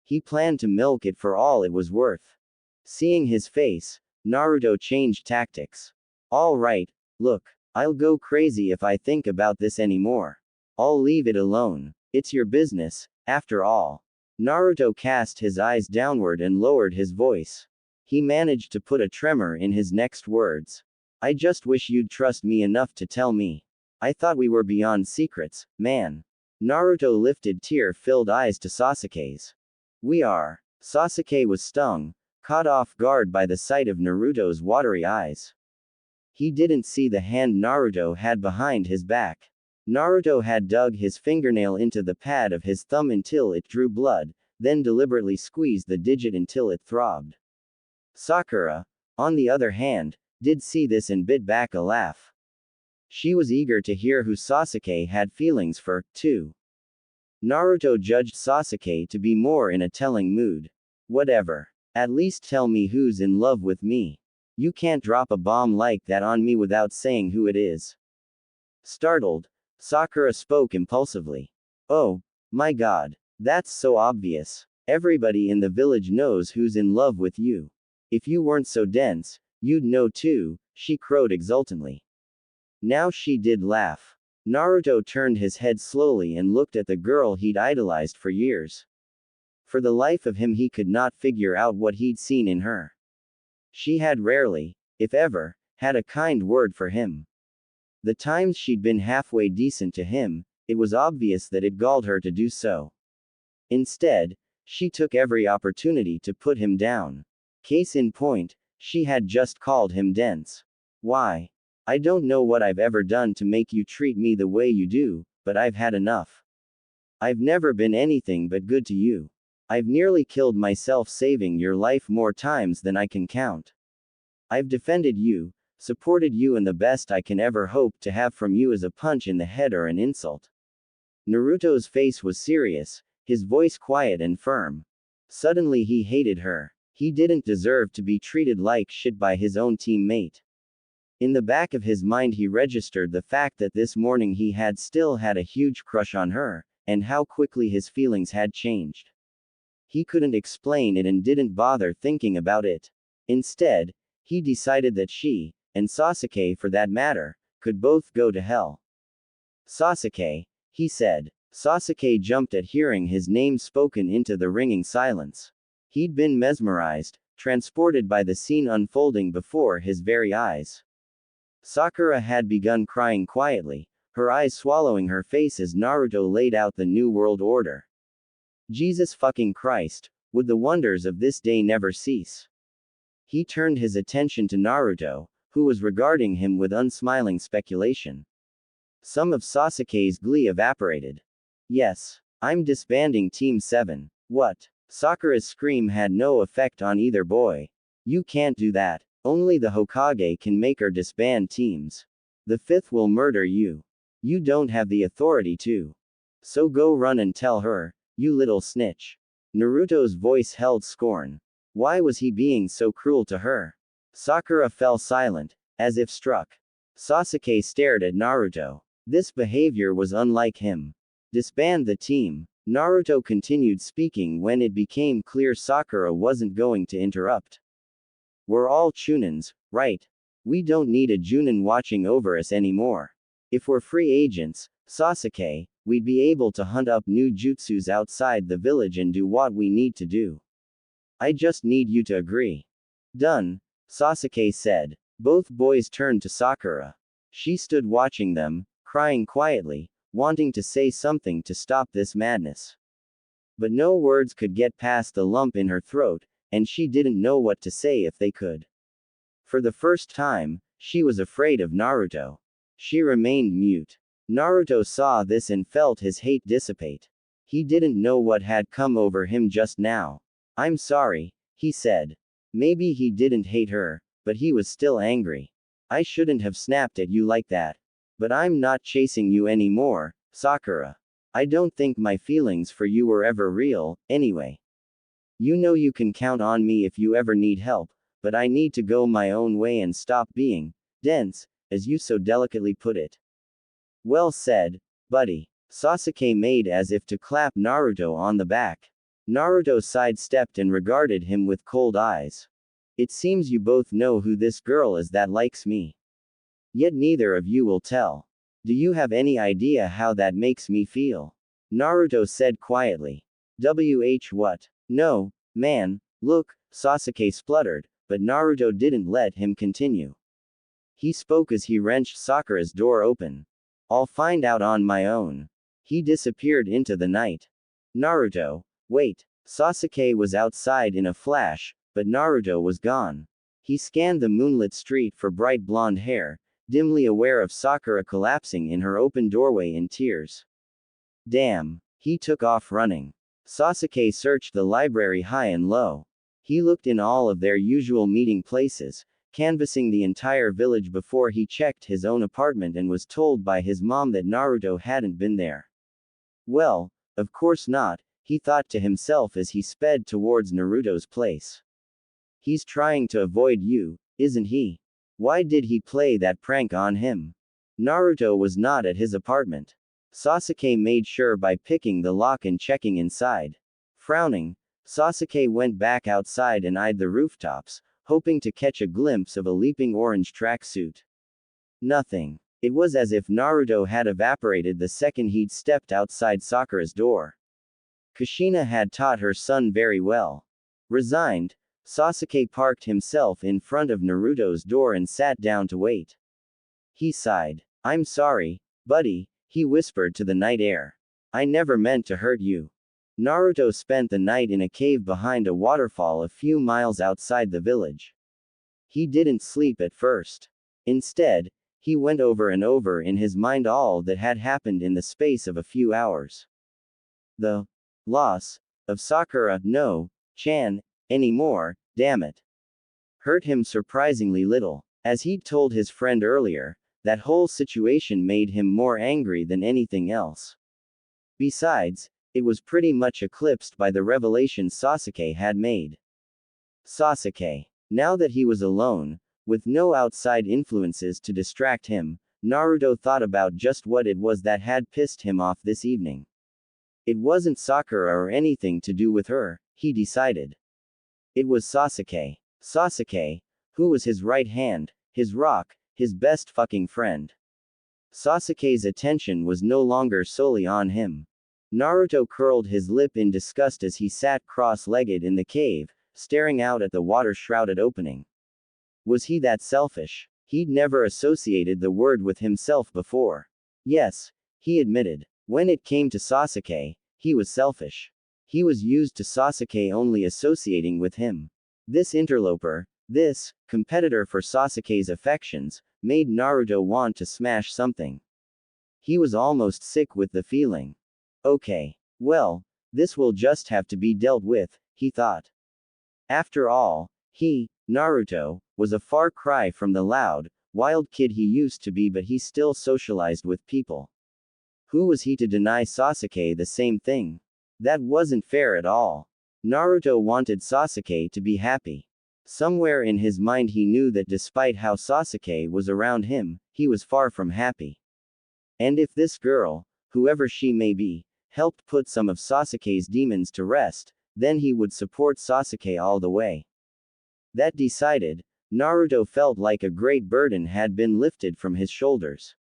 He planned to milk it for all it was worth. Seeing his face, Naruto changed tactics. All right, look, I'll go crazy if I think about this anymore. I'll leave it alone. It's your business, after all. Naruto cast his eyes downward and lowered his voice. He managed to put a tremor in his next words. I just wish you'd trust me enough to tell me. I thought we were beyond secrets, man. Naruto lifted tear-filled eyes to Sasuke's. We are. Sasuke was stung, caught off guard by the sight of Naruto's watery eyes. He didn't see the hand Naruto had behind his back. Naruto had dug his fingernail into the pad of his thumb until it drew blood, then deliberately squeezed the digit until it throbbed. Sakura, on the other hand, did see this and bit back a laugh. She was eager to hear who Sasuke had feelings for, too. Naruto judged Sasuke to be more in a telling mood. Whatever. At least tell me who's in love with me. You can't drop a bomb like that on me without saying who it is. Startled, Sakura spoke impulsively. Oh, my god. That's so obvious. Everybody in the village knows who's in love with you. If you weren't so dense, you'd know too, she crowed exultantly. Now she did laugh. Naruto turned his head slowly and looked at the girl he'd idolized for years. For the life of him he could not figure out what he'd seen in her. She had rarely, if ever, had a kind word for him. The times she'd been halfway decent to him, it was obvious that it galled her to do so. Instead, she took every opportunity to put him down. Case in point, she had just called him dense. Why? I don't know what I've ever done to make you treat me the way you do, but I've had enough. I've never been anything but good to you. I've nearly killed myself saving your life more times than I can count. I've defended you, supported you, and the best I can ever hope to have from you is a punch in the head or an insult. Naruto's face was serious, his voice quiet and firm. Suddenly he hated her. He didn't deserve to be treated like shit by his own teammate. In the back of his mind he registered the fact that this morning he had still had a huge crush on her, and how quickly his feelings had changed. He couldn't explain it and didn't bother thinking about it. Instead, he decided that she, and Sasuke for that matter, could both go to hell. Sasuke, he said. Sasuke jumped at hearing his name spoken into the ringing silence. He'd been mesmerized, transported by the scene unfolding before his very eyes. Sakura had begun crying quietly, her eyes swallowing her face as Naruto laid out the new world order. Jesus fucking Christ, would the wonders of this day never cease? He turned his attention to Naruto, who was regarding him with unsmiling speculation. Some of Sasuke's glee evaporated. Yes, I'm disbanding Team 7. What? Sakura's scream had no effect on either boy. You can't do that. Only the Hokage can make her disband teams. The fifth will murder you. You don't have the authority to. So go run and tell her, you little snitch. Naruto's voice held scorn. Why was he being so cruel to her? Sakura fell silent, as if struck. Sasuke stared at Naruto. This behavior was unlike him. Disband the team. Naruto continued speaking when it became clear Sakura wasn't going to interrupt. We're all Chunins, right? We don't need a Junin watching over us anymore. If we're free agents, Sasuke, we'd be able to hunt up new jutsus outside the village and do what we need to do. I just need you to agree. Done, Sasuke said. Both boys turned to Sakura. She stood watching them, crying quietly, wanting to say something to stop this madness. But no words could get past the lump in her throat, and she didn't know what to say if they could. For the first time, she was afraid of Naruto. She remained mute. Naruto saw this and felt his hate dissipate. He didn't know what had come over him just now. I'm sorry, he said. Maybe he didn't hate her, but he was still angry. I shouldn't have snapped at you like that. But I'm not chasing you anymore, Sakura. I don't think my feelings for you were ever real, anyway. You know you can count on me if you ever need help, but I need to go my own way and stop being dense, as you so delicately put it. Well said, buddy. Sasuke made as if to clap Naruto on the back. Naruto sidestepped and regarded him with cold eyes. It seems you both know who this girl is that likes me. Yet neither of you will tell. Do you have any idea how that makes me feel? Naruto said quietly. What? No, man, look, Sasuke spluttered, but Naruto didn't let him continue. He spoke as he wrenched Sakura's door open. I'll find out on my own. He disappeared into the night. Naruto, wait. Sasuke was outside in a flash, but Naruto was gone. He scanned the moonlit street for bright blonde hair, dimly aware of Sakura collapsing in her open doorway in tears. Damn. He took off running. Sasuke searched the library high and low. He looked in all of their usual meeting places, canvassing the entire village before he checked his own apartment and was told by his mom that Naruto hadn't been there. Well, of course not, he thought to himself as he sped towards Naruto's place. He's trying to avoid you, isn't he? Why did he play that prank on him? Naruto was not at his apartment. Sasuke made sure by picking the lock and checking inside. Frowning, Sasuke went back outside and eyed the rooftops, hoping to catch a glimpse of a leaping orange tracksuit. Nothing. It was as if Naruto had evaporated the second he'd stepped outside Sakura's door. Kushina had taught her son very well. Resigned, Sasuke parked himself in front of Naruto's door and sat down to wait. He sighed. "I'm sorry, buddy," he whispered to the night air. "I never meant to hurt you." Naruto spent the night in a cave behind a waterfall a few miles outside the village. He didn't sleep at first. Instead, he went over and over in his mind all that had happened in the space of a few hours. The loss of Sakura, no, Chan, anymore, damn it, hurt him surprisingly little. As he'd told his friend earlier, that whole situation made him more angry than anything else. Besides, it was pretty much eclipsed by the revelation Sasuke had made. Sasuke. Now that he was alone, with no outside influences to distract him, Naruto thought about just what it was that had pissed him off this evening. It wasn't Sakura or anything to do with her, he decided. It was Sasuke. Sasuke, who was his right hand, his rock, his best fucking friend. Sasuke's attention was no longer solely on him. Naruto curled his lip in disgust as he sat cross-legged in the cave, staring out at the water-shrouded opening. Was he that selfish? He'd never associated the word with himself before. Yes, he admitted. When it came to Sasuke, he was selfish. He was used to Sasuke only associating with him. This interloper, this competitor for Sasuke's affections, made Naruto want to smash something. He was almost sick with the feeling. Okay. Well, this will just have to be dealt with, he thought. After all, he, Naruto, was a far cry from the loud, wild kid he used to be, but he still socialized with people. Who was he to deny Sasuke the same thing? That wasn't fair at all. Naruto wanted Sasuke to be happy. Somewhere in his mind he knew that despite how Sasuke was around him, he was far from happy. And if this girl, whoever she may be, helped put some of Sasuke's demons to rest, then he would support Sasuke all the way. That decided, Naruto felt like a great burden had been lifted from his shoulders.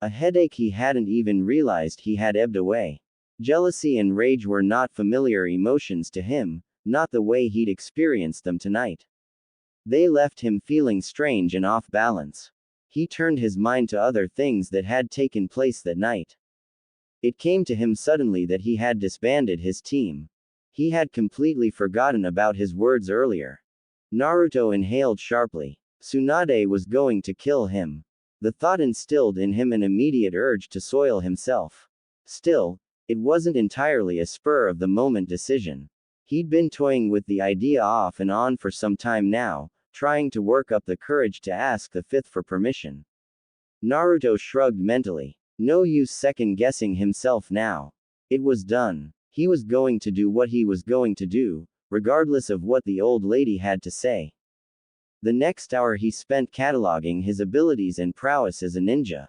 A headache he hadn't even realized he had ebbed away. Jealousy and rage were not familiar emotions to him, not the way he'd experienced them tonight. They left him feeling strange and off balance. He turned his mind to other things that had taken place that night. It came to him suddenly that he had disbanded his team. He had completely forgotten about his words earlier. Naruto inhaled sharply. Tsunade was going to kill him. The thought instilled in him an immediate urge to soil himself. Still, it wasn't entirely a spur-of-the-moment decision. He'd been toying with the idea off and on for some time now, trying to work up the courage to ask the fifth for permission. Naruto shrugged mentally. No use second-guessing himself now. It was done. He was going to do what he was going to do, regardless of what the old lady had to say. The next hour he spent cataloging his abilities and prowess as a ninja.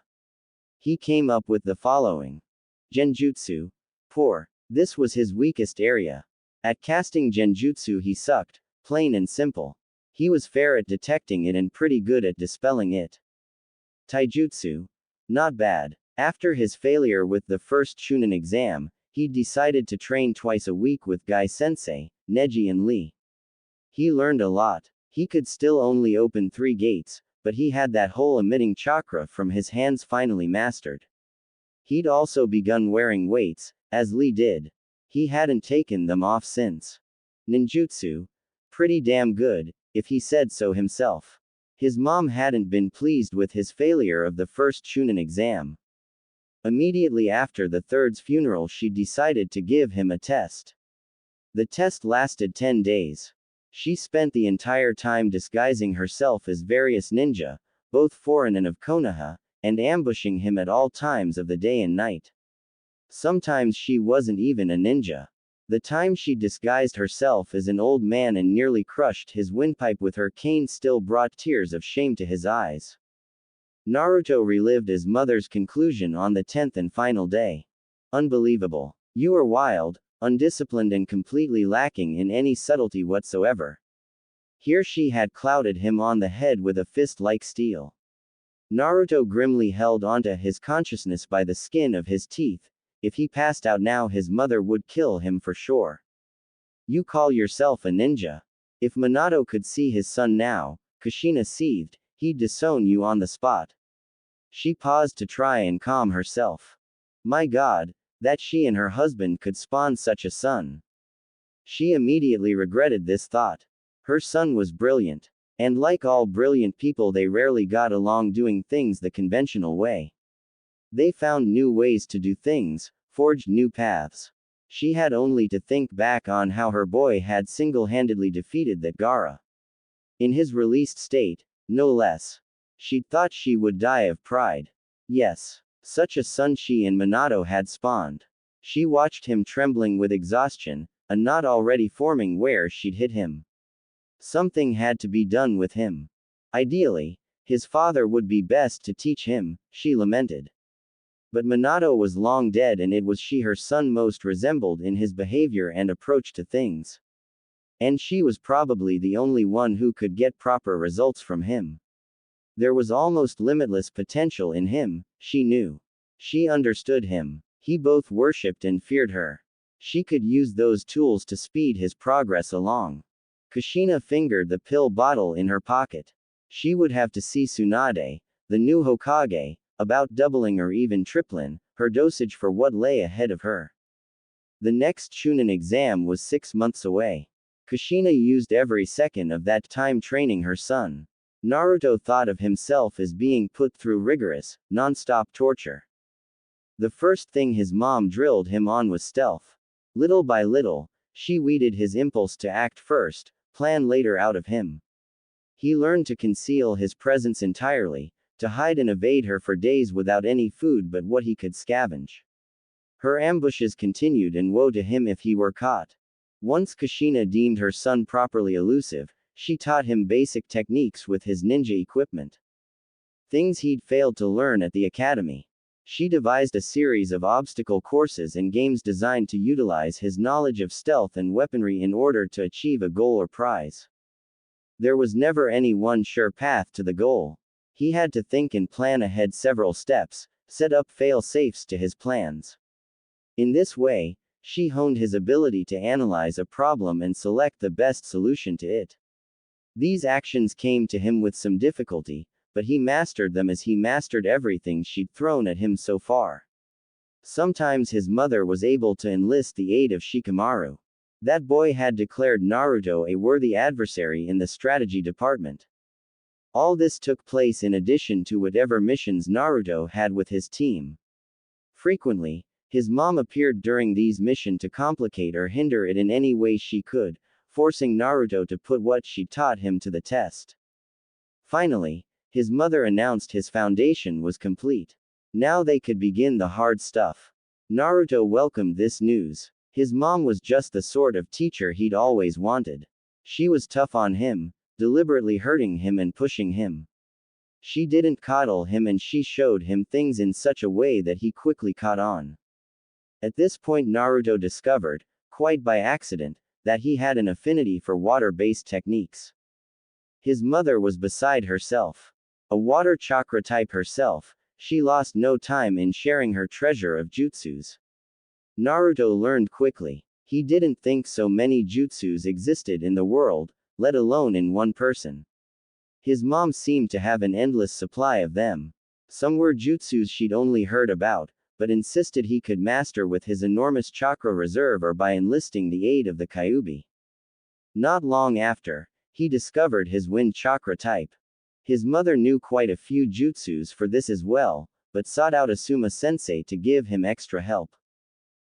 He came up with the following. Genjutsu. Poor. This was his weakest area. At casting genjutsu he sucked, plain and simple. He was fair at detecting it and pretty good at dispelling it. Taijutsu. Not bad. After his failure with the first Chunin exam, he decided to train twice a week with Gai-sensei, Neji and Lee. He learned a lot. He could still only open 3 gates, but he had that whole emitting chakra from his hands finally mastered. He'd also begun wearing weights, as Lee did. He hadn't taken them off since. Ninjutsu. Pretty damn good, if he said so himself. His mom hadn't been pleased with his failure of the first Chunin exam. Immediately after the third's funeral she decided to give him a test. The test lasted 10 days. She spent the entire time disguising herself as various ninja, both foreign and of Konoha, and ambushing him at all times of the day and night. Sometimes she wasn't even a ninja. The time she disguised herself as an old man and nearly crushed his windpipe with her cane still brought tears of shame to his eyes. Naruto relived his mother's conclusion on the 10th and final day. Unbelievable. You are wild, undisciplined and completely lacking in any subtlety whatsoever. Here she had clouted him on the head with a fist like steel. Naruto grimly held onto his consciousness by the skin of his teeth. If he passed out now, his mother would kill him for sure. You call yourself a ninja? If Minato could see his son now, Kushina seethed, he'd disown you on the spot. She paused to try and calm herself. My God, that she and her husband could spawn such a son. She immediately regretted this thought. Her son was brilliant. And like all brilliant people, they rarely got along doing things the conventional way. They found new ways to do things, forged new paths. She had only to think back on how her boy had single-handedly defeated that Gaara. In his released state, no less. She'd thought she would die of pride. Yes, such a son she and Minato had spawned. She watched him trembling with exhaustion, a knot already forming where she'd hit him. Something had to be done with him. Ideally, his father would be best to teach him, she lamented. But Minato was long dead, and it was she her son most resembled in his behavior and approach to things. And she was probably the only one who could get proper results from him. There was almost limitless potential in him, she knew. She understood him. He both worshipped and feared her. She could use those tools to speed his progress along. Kushina fingered the pill bottle in her pocket. She would have to see Tsunade, the new Hokage, about doubling or even tripling her dosage for what lay ahead of her. The next Chunin exam was 6 months away. Kushina used every second of that time training her son. Naruto thought of himself as being put through rigorous, non-stop torture. The first thing his mom drilled him on was stealth. Little by little, she weeded his impulse to act first, plan later out of him. He learned to conceal his presence entirely, to hide and evade her for days without any food but what he could scavenge. Her ambushes continued, and woe to him if he were caught. Once Kushina deemed her son properly elusive, she taught him basic techniques with his ninja equipment. Things he'd failed to learn at the academy. She devised a series of obstacle courses and games designed to utilize his knowledge of stealth and weaponry in order to achieve a goal or prize. There was never any one sure path to the goal. He had to think and plan ahead several steps, set up fail-safes to his plans. In this way, she honed his ability to analyze a problem and select the best solution to it. These actions came to him with some difficulty, but he mastered them as he mastered everything she'd thrown at him so far. Sometimes his mother was able to enlist the aid of Shikamaru. That boy had declared Naruto a worthy adversary in the strategy department. All this took place in addition to whatever missions Naruto had with his team. Frequently, his mom appeared during these missions to complicate or hinder it in any way she could, forcing Naruto to put what she taught him to the test. Finally, his mother announced his foundation was complete. Now they could begin the hard stuff. Naruto welcomed this news. His mom was just the sort of teacher he'd always wanted. She was tough on him, deliberately hurting him and pushing him. She didn't coddle him, and she showed him things in such a way that he quickly caught on. At this point, Naruto discovered, quite by accident, that he had an affinity for water-based techniques. His mother was beside herself. A water chakra type herself, she lost no time in sharing her treasure of jutsus. Naruto learned quickly. He didn't think so many jutsus existed in the world, let alone in one person. His mom seemed to have an endless supply of them. Some were jutsus she'd only heard about, but insisted he could master with his enormous chakra reserve or by enlisting the aid of the Kyuubi. Not long after, he discovered his wind chakra type. His mother knew quite a few jutsus for this as well, but sought out Asuma-sensei to give him extra help.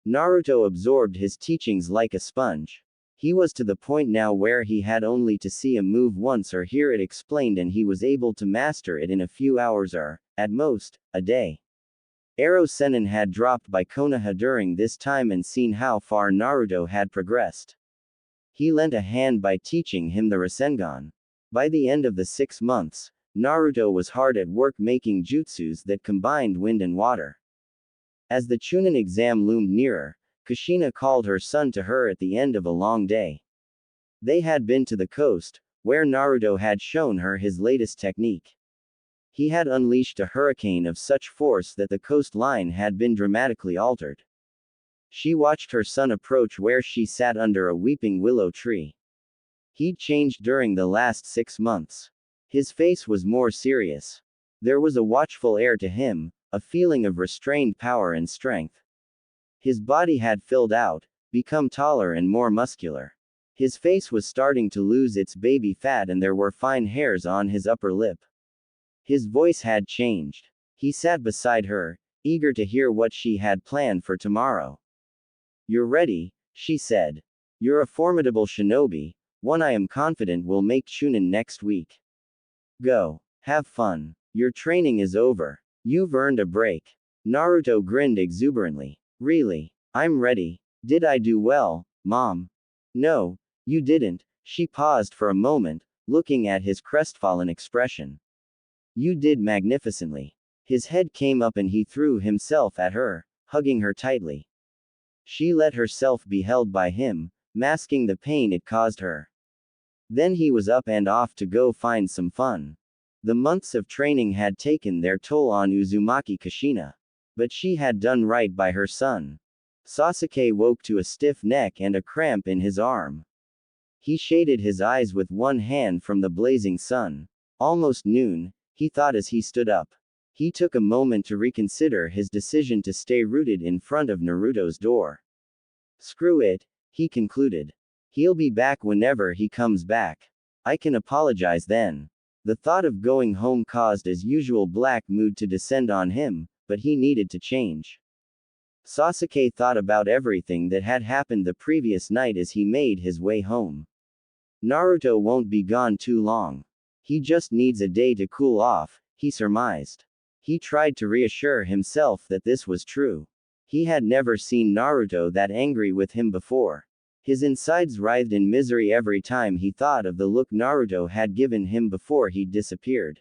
Naruto absorbed his teachings like a sponge. He was to the point now where he had only to see a move once or hear it explained, and he was able to master it in a few hours or, at most, a day. Ero Sennin had dropped by Konoha during this time and seen how far Naruto had progressed. He lent a hand by teaching him the Rasengan. By the end of the 6 months, Naruto was hard at work making jutsus that combined wind and water. As the Chunin exam loomed nearer, Kushina called her son to her at the end of a long day. They had been to the coast, where Naruto had shown her his latest technique. He had unleashed a hurricane of such force that the coastline had been dramatically altered. She watched her son approach where she sat under a weeping willow tree. He'd changed during the last 6 months. His face was more serious. There was a watchful air to him, a feeling of restrained power and strength. His body had filled out, become taller and more muscular. His face was starting to lose its baby fat and there were fine hairs on his upper lip. His voice had changed. He sat beside her, eager to hear what she had planned for tomorrow. "You're ready," she said. "You're a formidable shinobi, one I am confident will make Chunin next week. Go. Have fun. Your training is over. You've earned a break." Naruto grinned exuberantly. "Really? I'm ready. Did I do well, Mom?" "No, you didn't." She paused for a moment, looking at his crestfallen expression. "You did magnificently." His head came up and he threw himself at her, hugging her tightly. She let herself be held by him, masking the pain it caused her. Then he was up and off to go find some fun. The months of training had taken their toll on Uzumaki Kushina. But she had done right by her son. Sasuke woke to a stiff neck and a cramp in his arm. He shaded his eyes with one hand from the blazing sun. Almost noon, he thought as he stood up. He took a moment to reconsider his decision to stay rooted in front of Naruto's door. Screw it, he concluded. He'll be back whenever he comes back. I can apologize then. The thought of going home caused his usual black mood to descend on him, but he needed to change. Sasuke thought about everything that had happened the previous night as he made his way home. Naruto won't be gone too long. He just needs a day to cool off, he surmised. He tried to reassure himself that this was true. He had never seen Naruto that angry with him before. His insides writhed in misery every time he thought of the look Naruto had given him before he'd disappeared.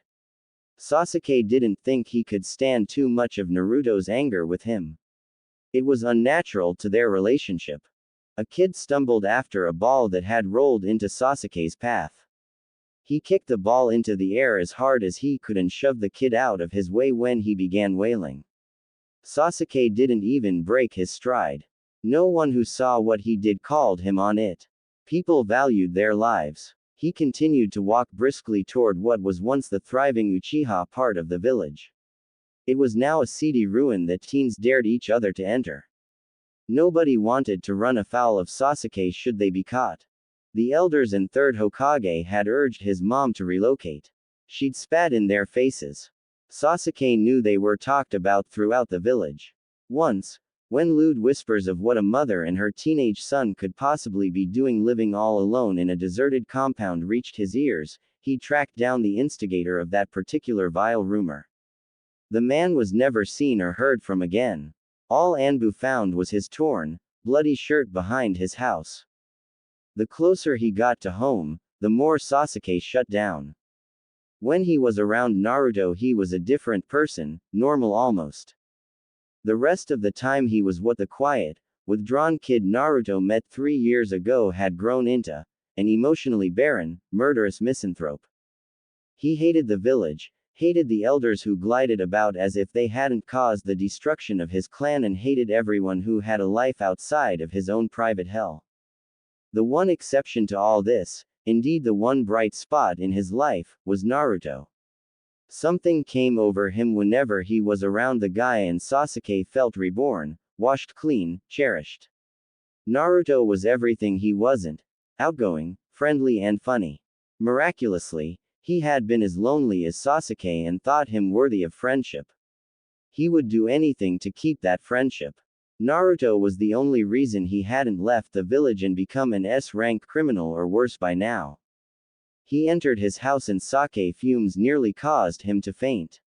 Sasuke didn't think he could stand too much of Naruto's anger with him. It was unnatural to their relationship. A kid stumbled after a ball that had rolled into Sasuke's path. He kicked the ball into the air as hard as he could and shoved the kid out of his way when he began wailing. Sasuke didn't even break his stride. No one who saw what he did called him on it. People valued their lives. He continued to walk briskly toward what was once the thriving Uchiha part of the village. It was now a seedy ruin that teens dared each other to enter. Nobody wanted to run afoul of Sasuke should they be caught. The elders and third Hokage had urged his mom to relocate. She'd spat in their faces. Sasuke knew they were talked about throughout the village. Once, when lewd whispers of what a mother and her teenage son could possibly be doing living all alone in a deserted compound reached his ears, he tracked down the instigator of that particular vile rumor. The man was never seen or heard from again. All Anbu found was his torn, bloody shirt behind his house. The closer he got to home, the more Sasuke shut down. When he was around Naruto he was a different person, normal almost. The rest of the time he was what the quiet, withdrawn kid Naruto met 3 years ago had grown into, an emotionally barren, murderous misanthrope. He hated the village, hated the elders who glided about as if they hadn't caused the destruction of his clan and hated everyone who had a life outside of his own private hell. The one exception to all this, indeed the one bright spot in his life, was Naruto. Something came over him whenever he was around the guy and Sasuke felt reborn, washed clean, cherished. Naruto was everything he wasn't. Outgoing, friendly and funny. Miraculously, he had been as lonely as Sasuke and thought him worthy of friendship. He would do anything to keep that friendship. Naruto was the only reason he hadn't left the village and become an S-rank criminal or worse by now. He entered his house and sake fumes nearly caused him to faint.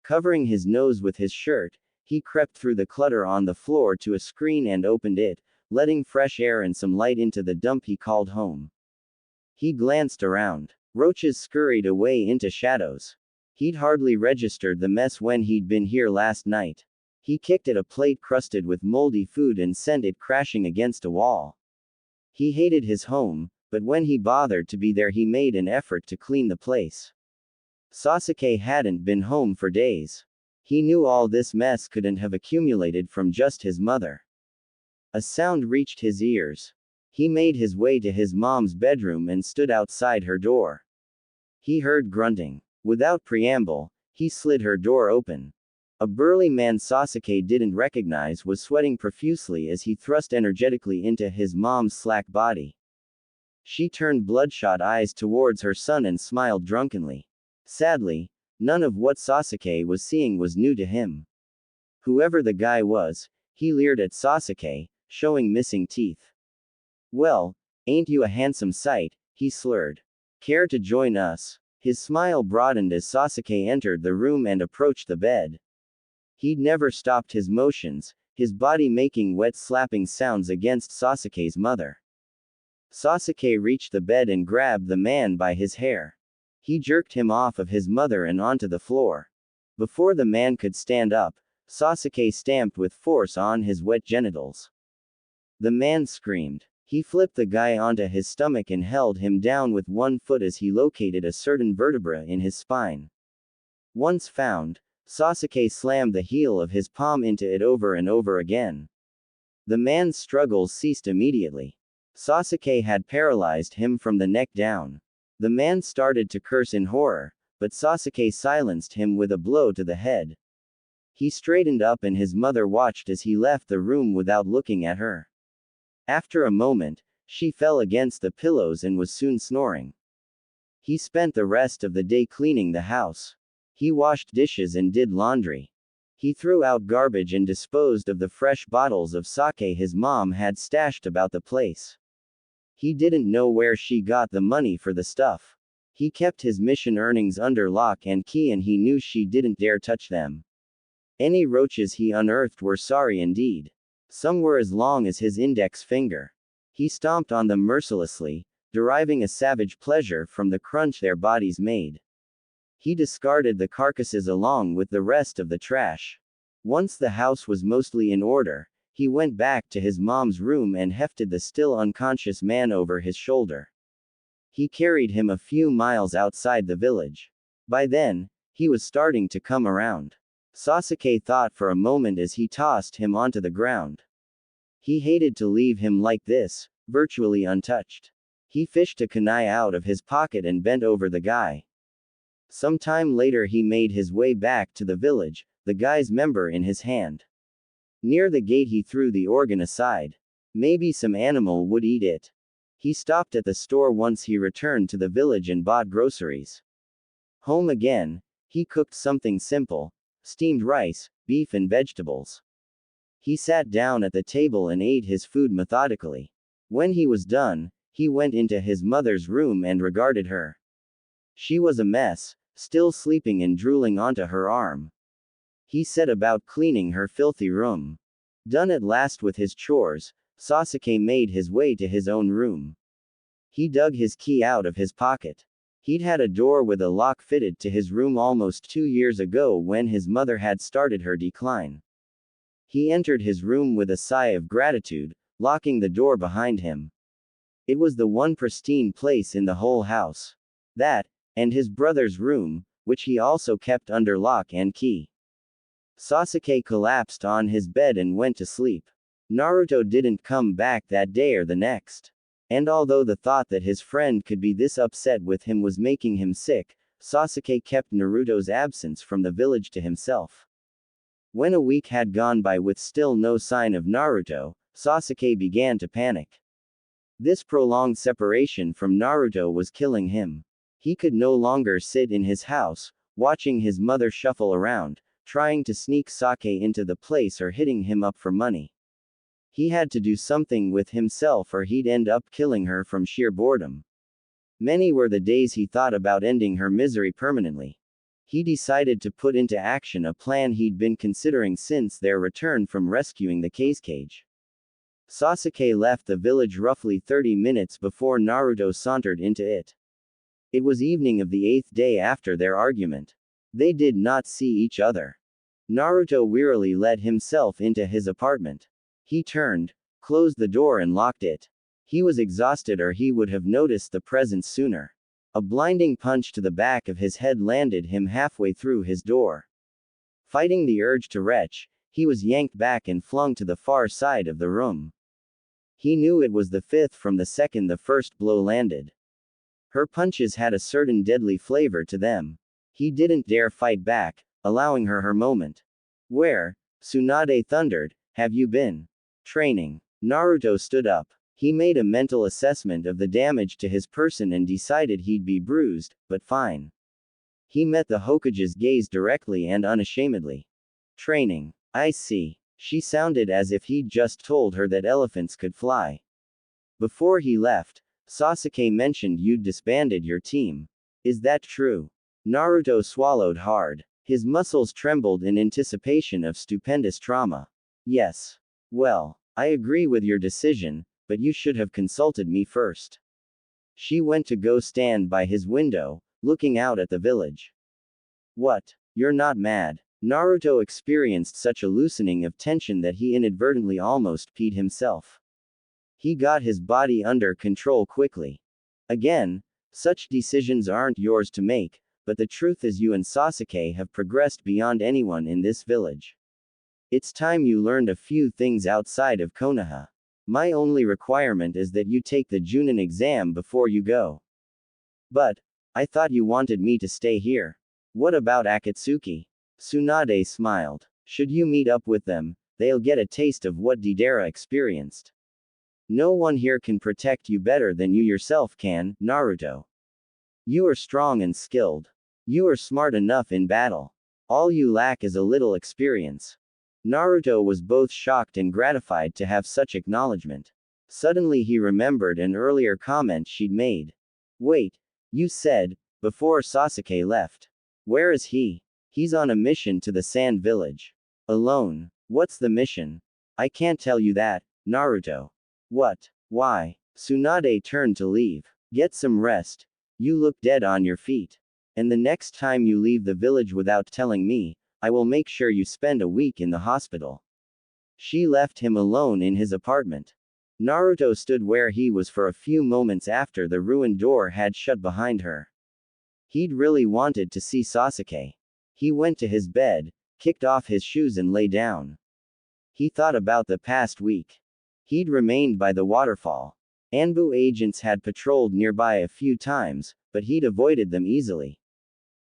Covering his nose with his shirt, he crept through the clutter on the floor to a screen and opened it, letting fresh air and some light into the dump he called home. He glanced around. Roaches scurried away into shadows. He'd hardly registered the mess when he'd been here last night. He kicked at a plate crusted with moldy food and sent it crashing against a wall. He hated his home, but when he bothered to be there he made an effort to clean the place. Sasuke hadn't been home for days. He knew all this mess couldn't have accumulated from just his mother. A sound reached his ears. He made his way to his mom's bedroom and stood outside her door. He heard grunting. Without preamble, he slid her door open. A burly man Sasuke didn't recognize was sweating profusely as he thrust energetically into his mom's slack body. She turned bloodshot eyes towards her son and smiled drunkenly. Sadly, none of what Sasuke was seeing was new to him. Whoever the guy was, he leered at Sasuke, showing missing teeth. "Well, ain't you a handsome sight?" he slurred. "Care to join us?" His smile broadened as Sasuke entered the room and approached the bed. He'd never stopped his motions, his body making wet slapping sounds against Sasuke's mother. Sasuke reached the bed and grabbed the man by his hair. He jerked him off of his mother and onto the floor. Before the man could stand up, Sasuke stamped with force on his wet genitals. The man screamed. He flipped the guy onto his stomach and held him down with one foot as he located a certain vertebra in his spine. Once found, Sasuke slammed the heel of his palm into it over and over again. The man's struggles ceased immediately. Sasuke had paralyzed him from the neck down. The man started to curse in horror, but Sasuke silenced him with a blow to the head. He straightened up and his mother watched as he left the room without looking at her. After a moment, she fell against the pillows and was soon snoring. He spent the rest of the day cleaning the house. He washed dishes and did laundry. He threw out garbage and disposed of the fresh bottles of sake his mom had stashed about the place. He didn't know where she got the money for the stuff. He kept his mission earnings under lock and key and he knew she didn't dare touch them. Any roaches he unearthed were sorry indeed. Some were as long as his index finger. He stomped on them mercilessly, deriving a savage pleasure from the crunch their bodies made. He discarded the carcasses along with the rest of the trash. Once the house was mostly in order, he went back to his mom's room and hefted the still unconscious man over his shoulder. He carried him a few miles outside the village. By then, he was starting to come around. Sasuke thought for a moment as he tossed him onto the ground. He hated to leave him like this, virtually untouched. He fished a kunai out of his pocket and bent over the guy. Some time later he made his way back to the village, the guy's member in his hand. Near the gate he threw the organ aside. Maybe some animal would eat it. He stopped at the store once he returned to the village and bought groceries. Home again, he cooked something simple, steamed rice, beef and vegetables. He sat down at the table and ate his food methodically. When he was done, he went into his mother's room and regarded her. She was a mess, still sleeping and drooling onto her arm. He set about cleaning her filthy room. Done at last with his chores, Sasuke made his way to his own room. He dug his key out of his pocket. He'd had a door with a lock fitted to his room almost 2 years ago when his mother had started her decline. He entered his room with a sigh of gratitude, locking the door behind him. It was the one pristine place in the whole house. That, and his brother's room, which he also kept under lock and key. Sasuke collapsed on his bed and went to sleep. Naruto didn't come back that day or the next. And although the thought that his friend could be this upset with him was making him sick, Sasuke kept Naruto's absence from the village to himself. When a week had gone by with still no sign of Naruto, Sasuke began to panic. This prolonged separation from Naruto was killing him. He could no longer sit in his house, watching his mother shuffle around, trying to sneak sake into the place or hitting him up for money. He had to do something with himself or he'd end up killing her from sheer boredom. Many were the days he thought about ending her misery permanently. He decided to put into action a plan he'd been considering since their return from rescuing the cage. Sasuke left the village roughly 30 minutes before Naruto sauntered into it. It was evening of the 8th day after their argument. They did not see each other. Naruto wearily led himself into his apartment. He turned, closed the door and locked it. He was exhausted or he would have noticed the presence sooner. A blinding punch to the back of his head landed him halfway through his door. Fighting the urge to retch, he was yanked back and flung to the far side of the room. He knew it was the fifth from the second the first blow landed. Her punches had a certain deadly flavor to them. He didn't dare fight back, allowing her moment. Where, Tsunade thundered, have you been? Training. Naruto stood up. He made a mental assessment of the damage to his person and decided he'd be bruised, but fine. He met the Hokage's gaze directly and unashamedly. Training. I see. She sounded as if he'd just told her that elephants could fly. Before he left, Sasuke mentioned you'd disbanded your team. Is that true? Naruto swallowed hard. His muscles trembled in anticipation of stupendous trauma. Yes. Well, I agree with your decision, but you should have consulted me first. She went to go stand by his window, looking out at the village. What? You're not mad? Naruto experienced such a loosening of tension that he inadvertently almost peed himself. He got his body under control quickly. Again, such decisions aren't yours to make, but the truth is you and Sasuke have progressed beyond anyone in this village. It's time you learned a few things outside of Konoha. My only requirement is that you take the Junin exam before you go. But, I thought you wanted me to stay here. What about Akatsuki? Tsunade smiled. Should you meet up with them, they'll get a taste of what Deidara experienced. No one here can protect you better than you yourself can, Naruto. You are strong and skilled. You are smart enough in battle. All you lack is a little experience. Naruto was both shocked and gratified to have such acknowledgement. Suddenly he remembered an earlier comment she'd made. Wait, you said, before Sasuke left. Where is he? He's on a mission to the Sand Village. Alone. What's the mission? I can't tell you that, Naruto. What? Why? Tsunade turned to leave. Get some rest. You look dead on your feet. And the next time you leave the village without telling me, I will make sure you spend a week in the hospital. She left him alone in his apartment. Naruto stood where he was for a few moments after the ruined door had shut behind her. He'd really wanted to see Sasuke. He went to his bed, kicked off his shoes and lay down. He thought about the past week. He'd remained by the waterfall. Anbu agents had patrolled nearby a few times, but he'd avoided them easily.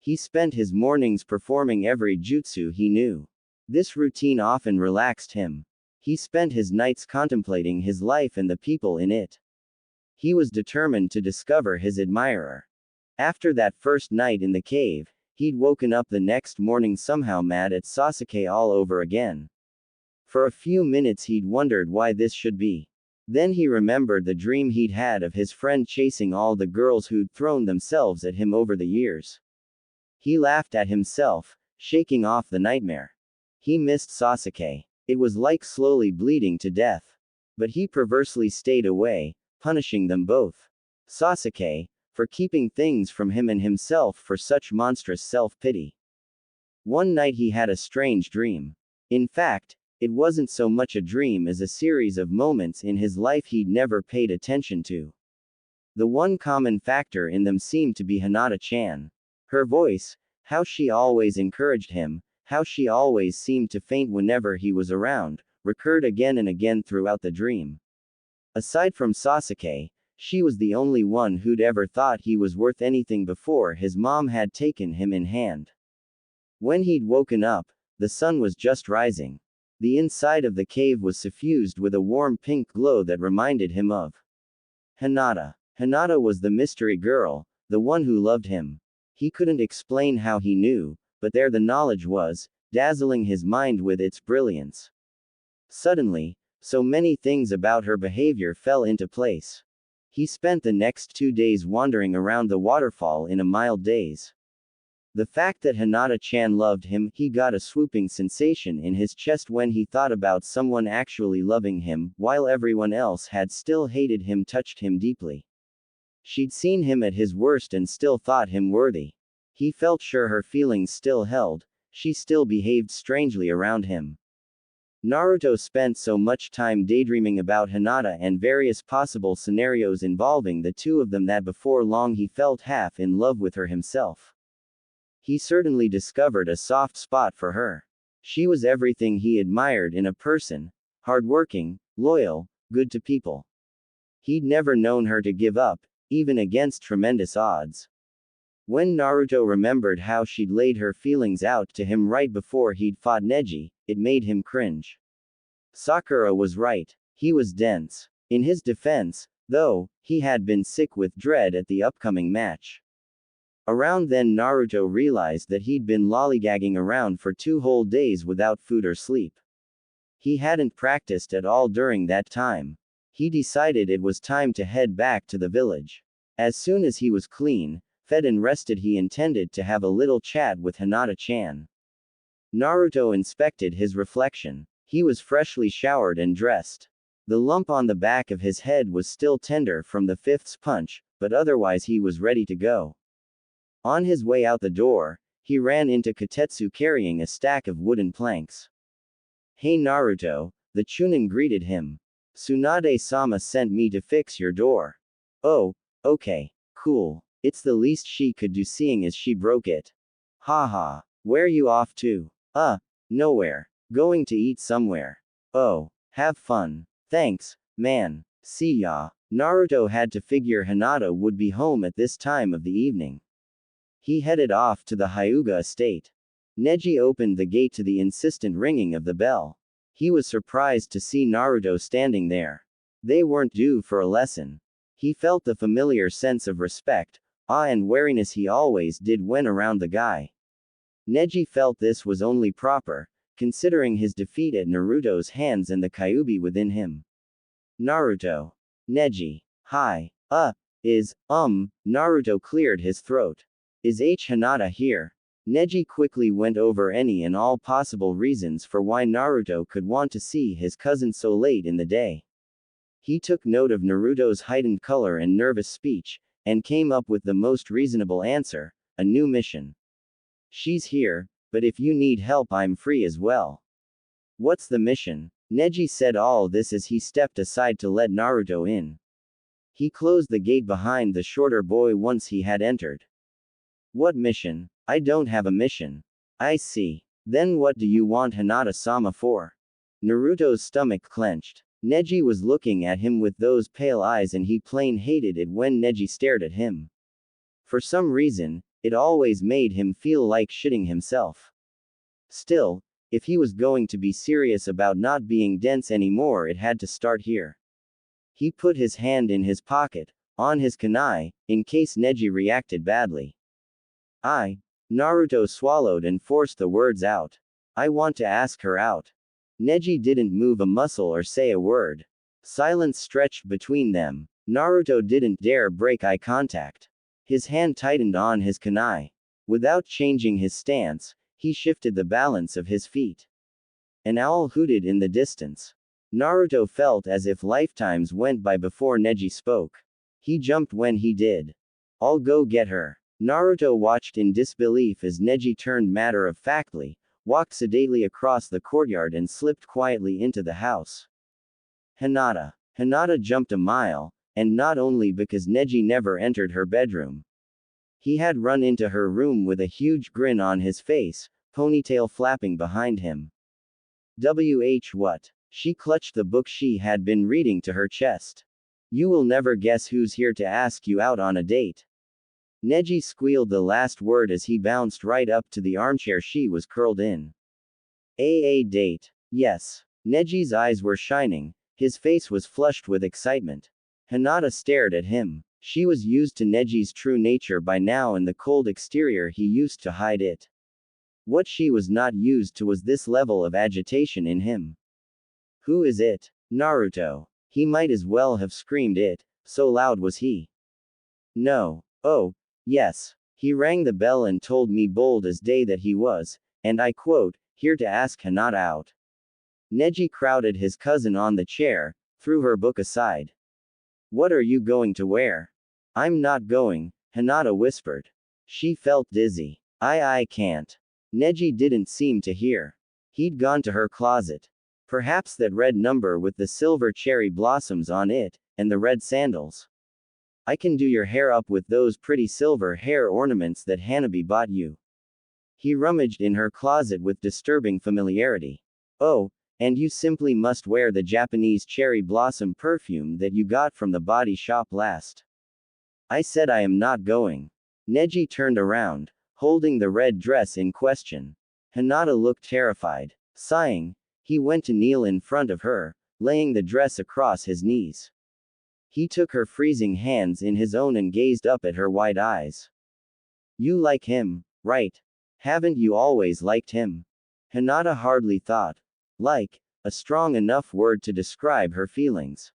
He spent his mornings performing every jutsu he knew. This routine often relaxed him. He spent his nights contemplating his life and the people in it. He was determined to discover his admirer. After that first night in the cave, he'd woken up the next morning somehow mad at Sasuke all over again. For a few minutes he'd wondered why this should be. Then he remembered the dream he'd had of his friend chasing all the girls who'd thrown themselves at him over the years. He laughed at himself, shaking off the nightmare. He missed Sasuke. It was like slowly bleeding to death. But he perversely stayed away, punishing them both. Sasuke, for keeping things from him and himself for such monstrous self-pity. One night he had a strange dream. In fact, it wasn't so much a dream as a series of moments in his life he'd never paid attention to. The one common factor in them seemed to be Hinata-chan. Her voice, how she always encouraged him, how she always seemed to faint whenever he was around, recurred again and again throughout the dream. Aside from Sasuke, she was the only one who'd ever thought he was worth anything before his mom had taken him in hand. When he'd woken up, the sun was just rising. The inside of the cave was suffused with a warm pink glow that reminded him of Hinata. Hinata was the mystery girl, the one who loved him. He couldn't explain how he knew, but there the knowledge was, dazzling his mind with its brilliance. Suddenly, so many things about her behavior fell into place. He spent the next 2 days wandering around the waterfall in a mild daze. The fact that Hinata-chan loved him, he got a swooping sensation in his chest when he thought about someone actually loving him, while everyone else had still hated him, touched him deeply. She'd seen him at his worst and still thought him worthy. He felt sure her feelings still held, she still behaved strangely around him. Naruto spent so much time daydreaming about Hinata and various possible scenarios involving the two of them that before long he felt half in love with her himself. He certainly discovered a soft spot for her. She was everything he admired in a person: hardworking, loyal, good to people. He'd never known her to give up, even against tremendous odds. When Naruto remembered how she'd laid her feelings out to him right before he'd fought Neji, it made him cringe. Sakura was right. He was dense. In his defense, though, he had been sick with dread at the upcoming match. Around then Naruto realized that he'd been lollygagging around for 2 whole days without food or sleep. He hadn't practiced at all during that time. He decided it was time to head back to the village. As soon as he was clean, fed and rested, he intended to have a little chat with Hinata-chan. Naruto inspected his reflection. He was freshly showered and dressed. The lump on the back of his head was still tender from the fifth's punch, but otherwise he was ready to go. On his way out the door, he ran into Kotetsu carrying a stack of wooden planks. "Hey Naruto," the Chunin greeted him. "Tsunade-sama sent me to fix your door." "Oh, okay, cool. It's the least she could do seeing as she broke it." "Haha. Where you off to?" Nowhere. Going to eat somewhere." "Oh, have fun. Thanks, man. See ya." Naruto had to figure Hinata would be home at this time of the evening. He headed off to the Hyuga estate. Neji opened the gate to the insistent ringing of the bell. He was surprised to see Naruto standing there. They weren't due for a lesson. He felt the familiar sense of respect, awe and wariness he always did when around the guy. Neji felt this was only proper, considering his defeat at Naruto's hands and the Kyuubi within him. "Naruto." "Neji. Hi. Naruto cleared his throat. "Is Hinata here?" Neji quickly went over any and all possible reasons for why Naruto could want to see his cousin so late in the day. He took note of Naruto's heightened color and nervous speech, and came up with the most reasonable answer: a new mission. "She's here, but if you need help I'm free as well." "What's the mission?" Neji said all this as he stepped aside to let Naruto in. He closed the gate behind the shorter boy once he had entered. "What mission? I don't have a mission." "I see. Then what do you want Hinata-sama for?" Naruto's stomach clenched. Neji was looking at him with those pale eyes and he plain hated it when Neji stared at him. For some reason, it always made him feel like shitting himself. Still, if he was going to be serious about not being dense anymore, it had to start here. He put his hand in his pocket, on his kunai, in case Neji reacted badly. Naruto swallowed and forced the words out. "I want to ask her out." Neji didn't move a muscle or say a word. Silence stretched between them. Naruto didn't dare break eye contact. His hand tightened on his kunai. Without changing his stance, he shifted the balance of his feet. An owl hooted in the distance. Naruto felt as if lifetimes went by before Neji spoke. He jumped when he did. "I'll go get her." Naruto watched in disbelief as Neji turned matter-of-factly, walked sedately across the courtyard and slipped quietly into the house. Hinata. Hinata jumped a mile, and not only because Neji never entered her bedroom. He had run into her room with a huge grin on his face, ponytail flapping behind him. What? She clutched the book she had been reading to her chest. "You will never guess who's here to ask you out on a date." Neji squealed the last word as he bounced right up to the armchair she was curled in. A date. Yes. Neji's eyes were shining, his face was flushed with excitement. Hinata stared at him. She was used to Neji's true nature by now and the cold exterior he used to hide it. What she was not used to was this level of agitation in him. "Who is it?" "Naruto." He might as well have screamed it, so loud was he. "No. Oh, yes. He rang the bell and told me bold as day that he was, and I quote, here to ask Hinata out." Neji crowded his cousin on the chair, threw her book aside. "What are you going to wear?" "I'm not going," Hinata whispered. She felt dizzy. I can't." Neji didn't seem to hear. He'd gone to her closet. Perhaps that red number with the silver cherry blossoms on it, and the red sandals. I can do your hair up with those pretty silver hair ornaments that Hanabi bought you. He rummaged in her closet with disturbing familiarity. Oh, and you simply must wear the Japanese cherry blossom perfume that you got from the body shop last. I said I am not going. Neji turned around, holding the red dress in question. Hinata looked terrified. Sighing, he went to kneel in front of her, laying the dress across his knees. He took her freezing hands in his own and gazed up at her wide eyes. You like him, right? Haven't you always liked him? Hinata hardly thought. Like, a strong enough word to describe her feelings.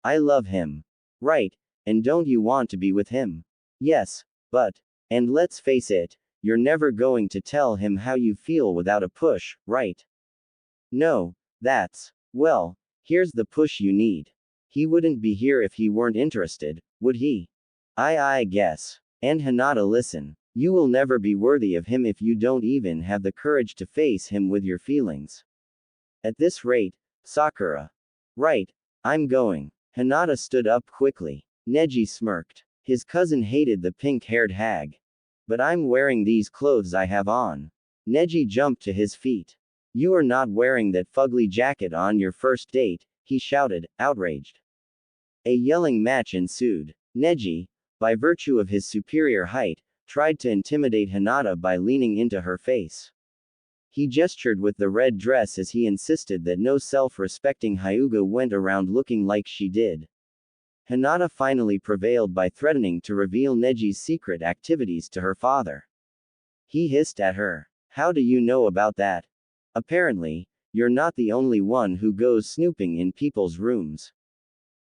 I love him. Right, and don't you want to be with him? Yes, but, and let's face it, you're never going to tell him how you feel without a push, right? No, that's, well, here's the push you need. He wouldn't be here if he weren't interested, would he? I guess. And Hinata, listen. You will never be worthy of him if you don't even have the courage to face him with your feelings. At this rate, Sakura. Right, I'm going. Hinata stood up quickly. Neji smirked. His cousin hated the pink-haired hag. But I'm wearing these clothes I have on. Neji jumped to his feet. You are not wearing that fugly jacket on your first date, he shouted, outraged. A yelling match ensued. Neji, by virtue of his superior height, tried to intimidate Hinata by leaning into her face. He gestured with the red dress as he insisted that no self-respecting Hyuga went around looking like she did. Hinata finally prevailed by threatening to reveal Neji's secret activities to her father. He hissed at her. How do you know about that? Apparently, you're not the only one who goes snooping in people's rooms.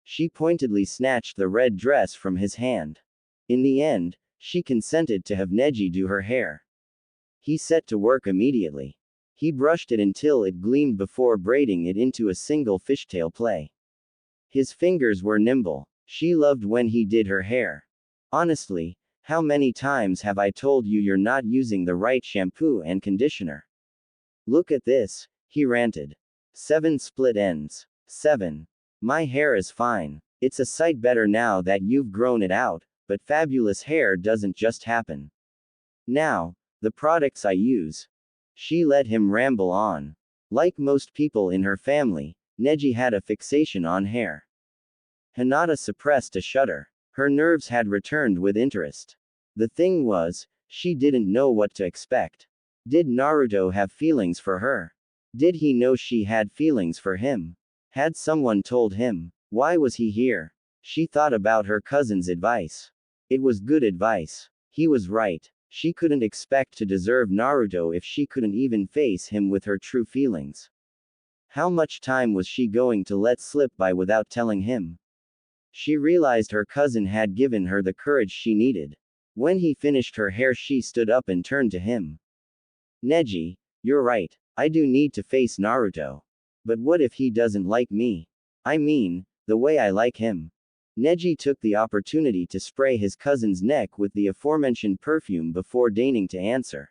She pointedly snatched the red dress from his hand. In the end, she consented to have Neji do her hair. He set to work immediately. He brushed it until it gleamed before braiding it into a single fishtail play. His fingers were nimble. She loved when he did her hair. Honestly, how many times have I told you you're not using the right shampoo and conditioner? Look at this, he ranted. 7 split ends. 7. My hair is fine. It's a sight better now that you've grown it out, but fabulous hair doesn't just happen. Now, the products I use. She let him ramble on. Like most people in her family, Neji had a fixation on hair. Hinata suppressed a shudder. Her nerves had returned with interest. The thing was, she didn't know what to expect. Did Naruto have feelings for her? Did he know she had feelings for him? Had someone told him? Why was he here? She thought about her cousin's advice. It was good advice. He was right. She couldn't expect to deserve Naruto if she couldn't even face him with her true feelings. How much time was she going to let slip by without telling him? She realized her cousin had given her the courage she needed. When he finished her hair, she stood up and turned to him. Neji, you're right. I do need to face Naruto. But what if he doesn't like me? I mean, the way I like him. Neji took the opportunity to spray his cousin's neck with the aforementioned perfume before deigning to answer.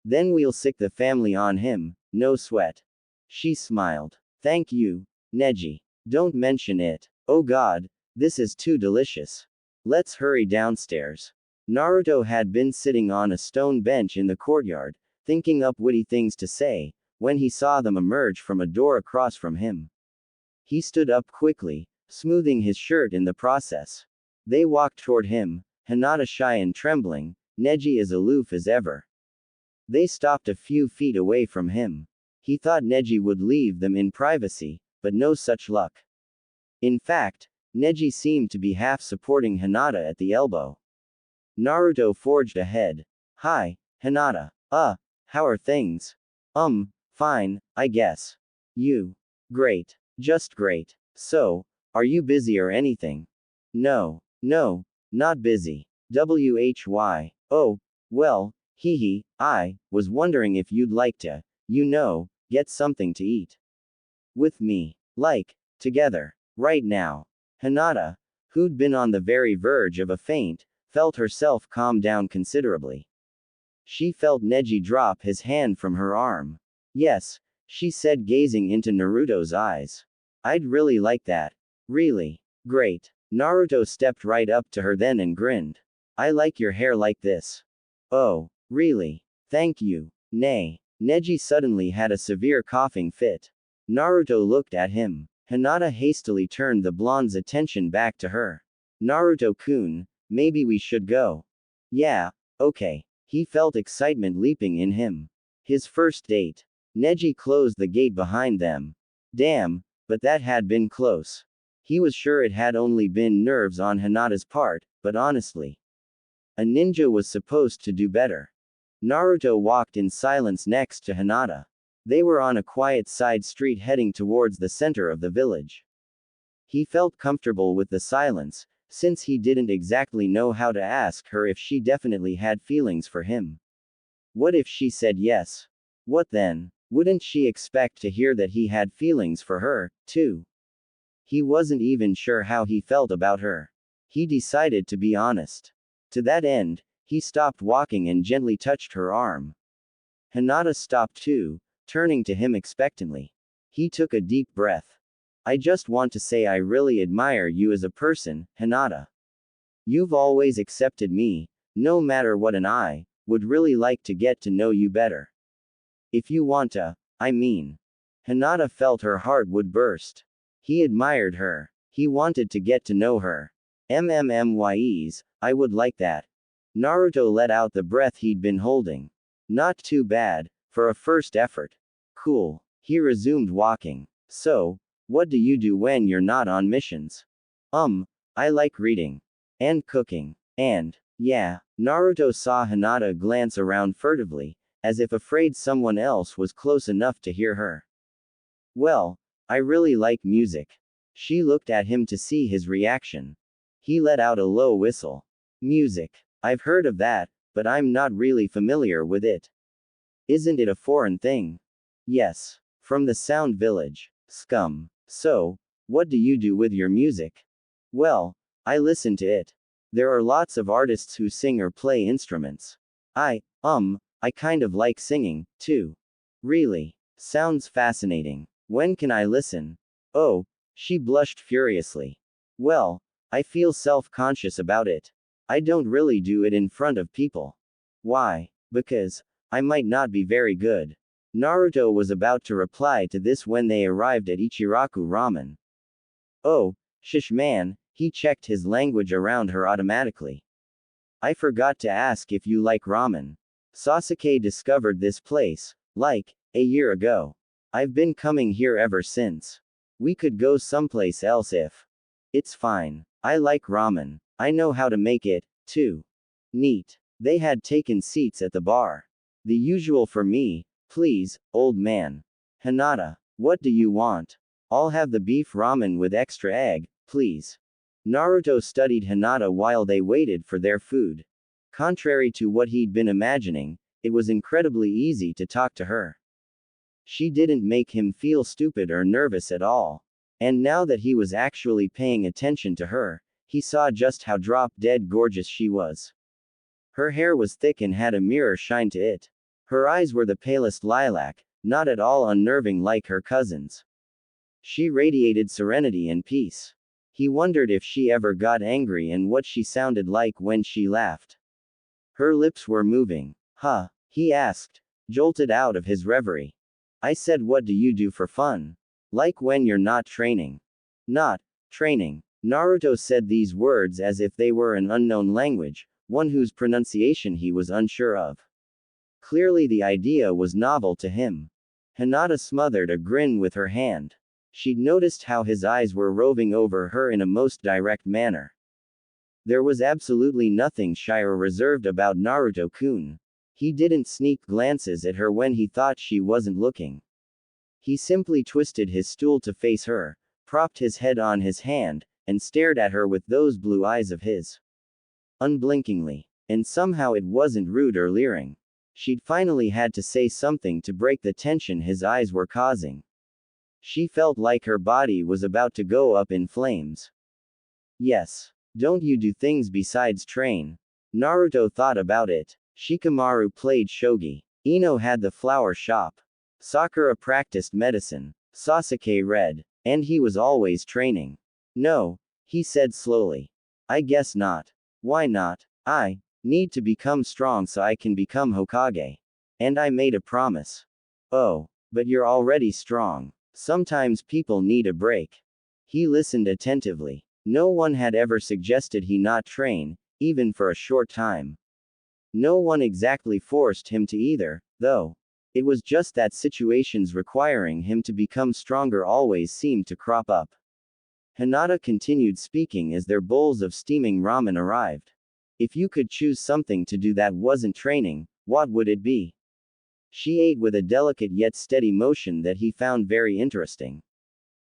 Then we'll sick the family on him, no sweat. She smiled. Thank you, Neji. Don't mention it. Oh God, this is too delicious. Let's hurry downstairs. Naruto had been sitting on a stone bench in the courtyard, thinking up witty things to say, when he saw them emerge from a door across from him. He stood up quickly, smoothing his shirt in the process. They walked toward him, Hinata shy and trembling, Neji as aloof as ever. They stopped a few feet away from him. He thought Neji would leave them in privacy, but no such luck. In fact, Neji seemed to be half supporting Hinata at the elbow. Naruto forged ahead. Hi, Hinata. How are things? Fine, I guess. You? Great. Just great. So, are you busy or anything? No, not busy. Why? Oh, well, I was wondering if you'd like to, get something to eat. With me. Like, together. Right now. Hinata, who'd been on the very verge of a faint, felt herself calm down considerably. She felt Neji drop his hand from her arm. Yes, she said, gazing into Naruto's eyes. I'd really like that. Really? Great. Naruto stepped right up to her then and grinned. I like your hair like this. Oh, really? Thank you. Nay. Neji suddenly had a severe coughing fit. Naruto looked at him. Hinata hastily turned the blonde's attention back to her. Naruto-kun, maybe we should go. Yeah, okay. He felt excitement leaping in him. His first date. Neji closed the gate behind them. Damn, but that had been close. He was sure it had only been nerves on Hinata's part, but honestly, a ninja was supposed to do better. Naruto walked in silence next to Hinata. They were on a quiet side street heading towards the center of the village. He felt comfortable with the silence, since he didn't exactly know how to ask her if she definitely had feelings for him. What if she said yes? What then? Wouldn't she expect to hear that he had feelings for her, too? He wasn't even sure how he felt about her. He decided to be honest. To that end, he stopped walking and gently touched her arm. Hinata stopped too, turning to him expectantly. He took a deep breath. I just want to say I really admire you as a person, Hinata. You've always accepted me, no matter what, and I would really like to get to know you better. If you want to, I mean. Hinata felt her heart would burst. He admired her. He wanted to get to know her. MMMYEs, I would like that. Naruto let out the breath he'd been holding. Not too bad, for a first effort. Cool. He resumed walking. So, what do you do when you're not on missions? I like reading. And cooking. And, yeah. Naruto saw Hinata glance around furtively, as if afraid someone else was close enough to hear her. Well, I really like music. She looked at him to see his reaction. He let out a low whistle. Music. I've heard of that, but I'm not really familiar with it. Isn't it a foreign thing? Yes. From the Sound Village. Scum. So, what do you do with your music? Well, I listen to it. There are lots of artists who sing or play instruments. I kind of like singing, too. Really? Sounds fascinating. When can I listen? Oh, she blushed furiously. Well, I feel self-conscious about it. I don't really do it in front of people. Why? Because I might not be very good. Naruto was about to reply to this when they arrived at Ichiraku Ramen. Oh, shish man, he checked his language around her automatically. I forgot to ask if you like ramen. Sasuke discovered this place, like, a year ago. I've been coming here ever since. We could go someplace else if. It's fine. I like ramen. I know how to make it, too. Neat. They had taken seats at the bar. The usual for me, please, old man. Hinata, what do you want? I'll have the beef ramen with extra egg, please. Naruto studied Hinata while they waited for their food. Contrary to what he'd been imagining, it was incredibly easy to talk to her. She didn't make him feel stupid or nervous at all. And now that he was actually paying attention to her, he saw just how drop-dead gorgeous she was. Her hair was thick and had a mirror shine to it. Her eyes were the palest lilac, not at all unnerving like her cousin's. She radiated serenity and peace. He wondered if she ever got angry and what she sounded like when she laughed. Her lips were moving. Huh? He asked, jolted out of his reverie. I said, what do you do for fun? Like when you're not training. Not training. Naruto said these words as if they were an unknown language, one whose pronunciation he was unsure of. Clearly the idea was novel to him. Hinata smothered a grin with her hand. She'd noticed how his eyes were roving over her in a most direct manner. There was absolutely nothing shy or reserved about Naruto-kun. He didn't sneak glances at her when he thought she wasn't looking. He simply twisted his stool to face her, propped his head on his hand, and stared at her with those blue eyes of his. Unblinkingly. And somehow it wasn't rude or leering. She'd finally had to say something to break the tension his eyes were causing. She felt like her body was about to go up in flames. Yes. Don't you do things besides train? Naruto thought about it. Shikamaru played shogi. Ino had the flower shop. Sakura practiced medicine. Sasuke read. And he was always training. No, he said slowly. I guess not. Why not? I need to become strong so I can become Hokage. And I made a promise. Oh, but you're already strong. Sometimes people need a break. He listened attentively. No one had ever suggested he not train, even for a short time. No one exactly forced him to either, though. It was just that situations requiring him to become stronger always seemed to crop up. Hinata continued speaking as their bowls of steaming ramen arrived. If you could choose something to do that wasn't training, what would it be? She ate with a delicate yet steady motion that he found very interesting.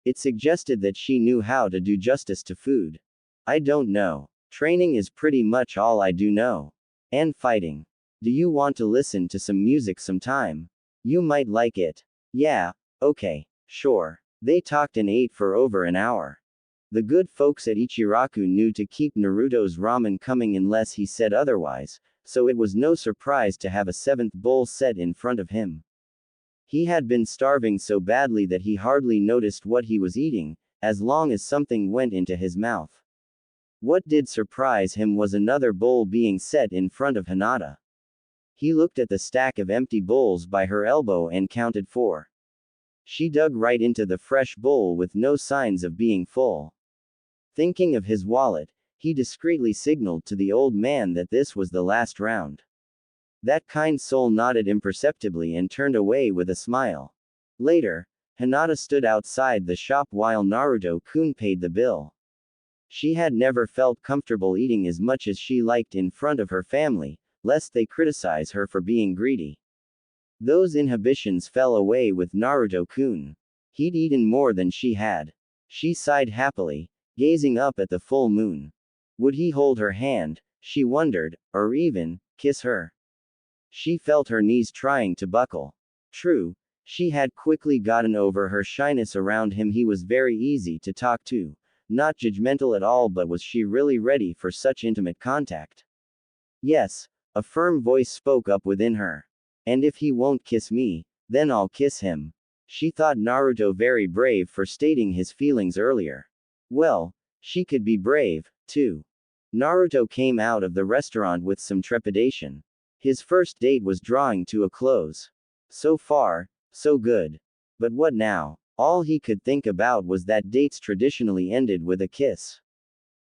It suggested that she knew how to do justice to food. I don't know. Training is pretty much all I do know. And fighting. Do you want to listen to some music sometime? You might like it. Yeah, okay, sure. They talked and ate for over an hour. The good folks at Ichiraku knew to keep Naruto's ramen coming unless he said otherwise, so it was no surprise to have a seventh bowl set in front of him. He had been starving so badly that he hardly noticed what he was eating, as long as something went into his mouth. What did surprise him was another bowl being set in front of Hinata. He looked at the stack of empty bowls by her elbow and counted 4. She dug right into the fresh bowl with no signs of being full. Thinking of his wallet, he discreetly signaled to the old man that this was the last round. That kind soul nodded imperceptibly and turned away with a smile. Later, Hinata stood outside the shop while Naruto-kun paid the bill. She had never felt comfortable eating as much as she liked in front of her family, lest they criticize her for being greedy. Those inhibitions fell away with Naruto-kun. He'd eaten more than she had. She sighed happily, gazing up at the full moon. Would he hold her hand, she wondered, or even kiss her? She felt her knees trying to buckle. True, she had quickly gotten over her shyness around him. He was very easy to talk to. Not judgmental at all, but was she really ready for such intimate contact? Yes, a firm voice spoke up within her. And if he won't kiss me, then I'll kiss him. She thought Naruto very brave for stating his feelings earlier. Well, she could be brave, too. Naruto came out of the restaurant with some trepidation. His first date was drawing to a close. So far, so good. But what now? All he could think about was that dates traditionally ended with a kiss.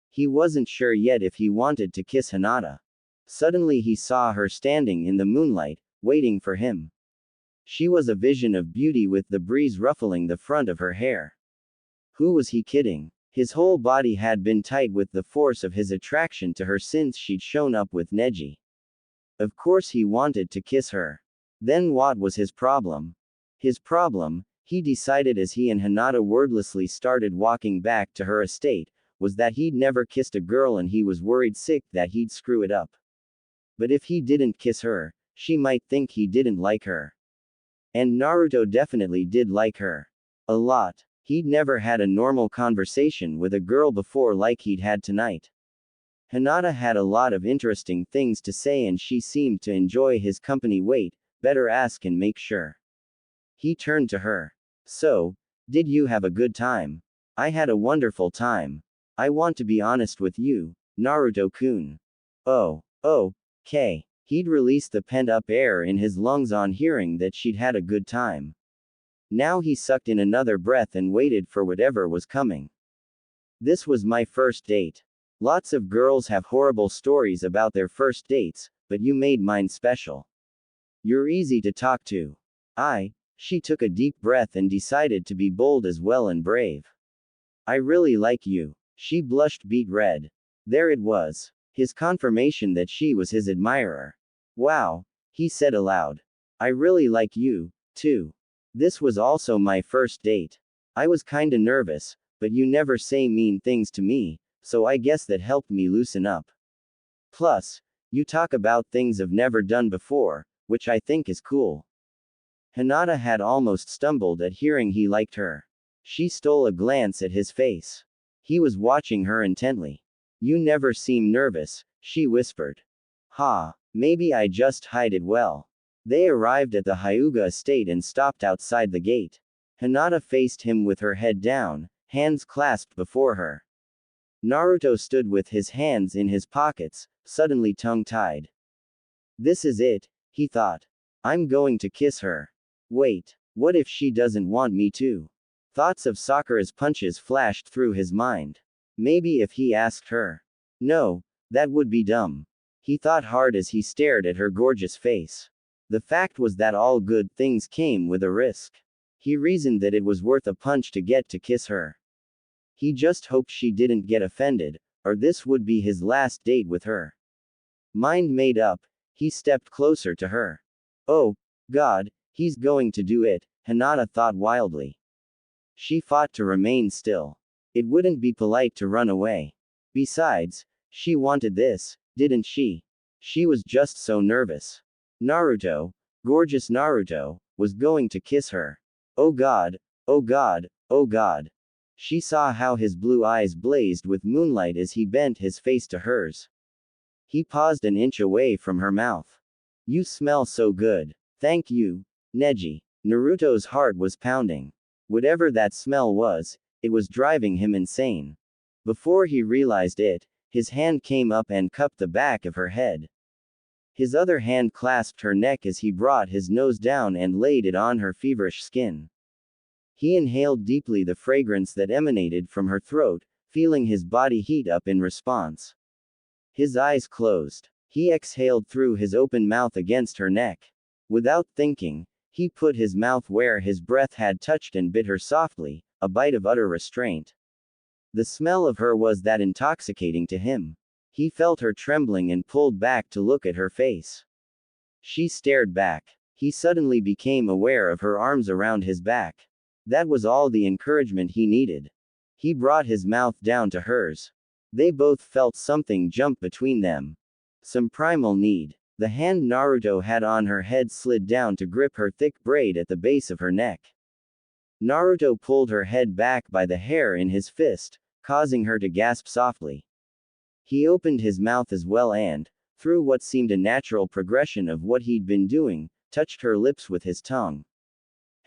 He wasn't sure yet if he wanted to kiss Hinata. Suddenly he saw her standing in the moonlight, waiting for him. She was a vision of beauty with the breeze ruffling the front of her hair. Who was he kidding? His whole body had been tight with the force of his attraction to her since she'd shown up with Neji. Of course he wanted to kiss her. Then what was his problem? His problem, he decided as he and Hinata wordlessly started walking back to her estate, was that he'd never kissed a girl and he was worried sick that he'd screw it up. But if he didn't kiss her, she might think he didn't like her. And Naruto definitely did like her. A lot. He'd never had a normal conversation with a girl before like he'd had tonight. Hinata had a lot of interesting things to say and she seemed to enjoy his company. Wait, better ask and make sure. He turned to her. So, did you have a good time? I had a wonderful time. I want to be honest with you, Naruto-kun. Oh, okay. He'd released the pent-up air in his lungs on hearing that she'd had a good time. Now he sucked in another breath and waited for whatever was coming. This was my first date. Lots of girls have horrible stories about their first dates, but you made mine special. You're easy to talk to. She took a deep breath and decided to be bold as well and brave. I really like you. She blushed beet red. There it was. His confirmation that she was his admirer. Wow, he said aloud. I really like you, too. This was also my first date. I was kinda nervous, but you never say mean things to me, so I guess that helped me loosen up. Plus, you talk about things I've never done before, which I think is cool. Hinata had almost stumbled at hearing he liked her. She stole a glance at his face. He was watching her intently. You never seem nervous, she whispered. Ha, maybe I just hide it well. They arrived at the Hyuga estate and stopped outside the gate. Hinata faced him with her head down, hands clasped before her. Naruto stood with his hands in his pockets, suddenly tongue-tied. This is it, he thought. I'm going to kiss her. Wait, what if she doesn't want me to? Thoughts of Sakura's punches flashed through his mind. Maybe if he asked her. No, that would be dumb. He thought hard as he stared at her gorgeous face. The fact was that all good things came with a risk. He reasoned that it was worth a punch to get to kiss her. He just hoped she didn't get offended, or this would be his last date with her. Mind made up, he stepped closer to her. Oh, God, he's going to do it, Hinata thought wildly. She fought to remain still. It wouldn't be polite to run away. Besides, she wanted this, didn't she? She was just so nervous. Naruto, gorgeous Naruto, was going to kiss her. Oh God, oh God, oh God. She saw how his blue eyes blazed with moonlight as he bent his face to hers. He paused an inch away from her mouth. You smell so good. Thank you, Neji. Naruto's heart was pounding. Whatever that smell was, it was driving him insane. Before he realized it, his hand came up and cupped the back of her head. His other hand clasped her neck as he brought his nose down and laid it on her feverish skin. He inhaled deeply the fragrance that emanated from her throat, feeling his body heat up in response. His eyes closed. He exhaled through his open mouth against her neck. Without thinking, he put his mouth where his breath had touched and bit her softly, a bite of utter restraint. The smell of her was that intoxicating to him. He felt her trembling and pulled back to look at her face. She stared back. He suddenly became aware of her arms around his back. That was all the encouragement he needed. He brought his mouth down to hers. They both felt something jump between them. Some primal need. The hand Naruto had on her head slid down to grip her thick braid at the base of her neck. Naruto pulled her head back by the hair in his fist, causing her to gasp softly. He opened his mouth as well and, through what seemed a natural progression of what he'd been doing, touched her lips with his tongue.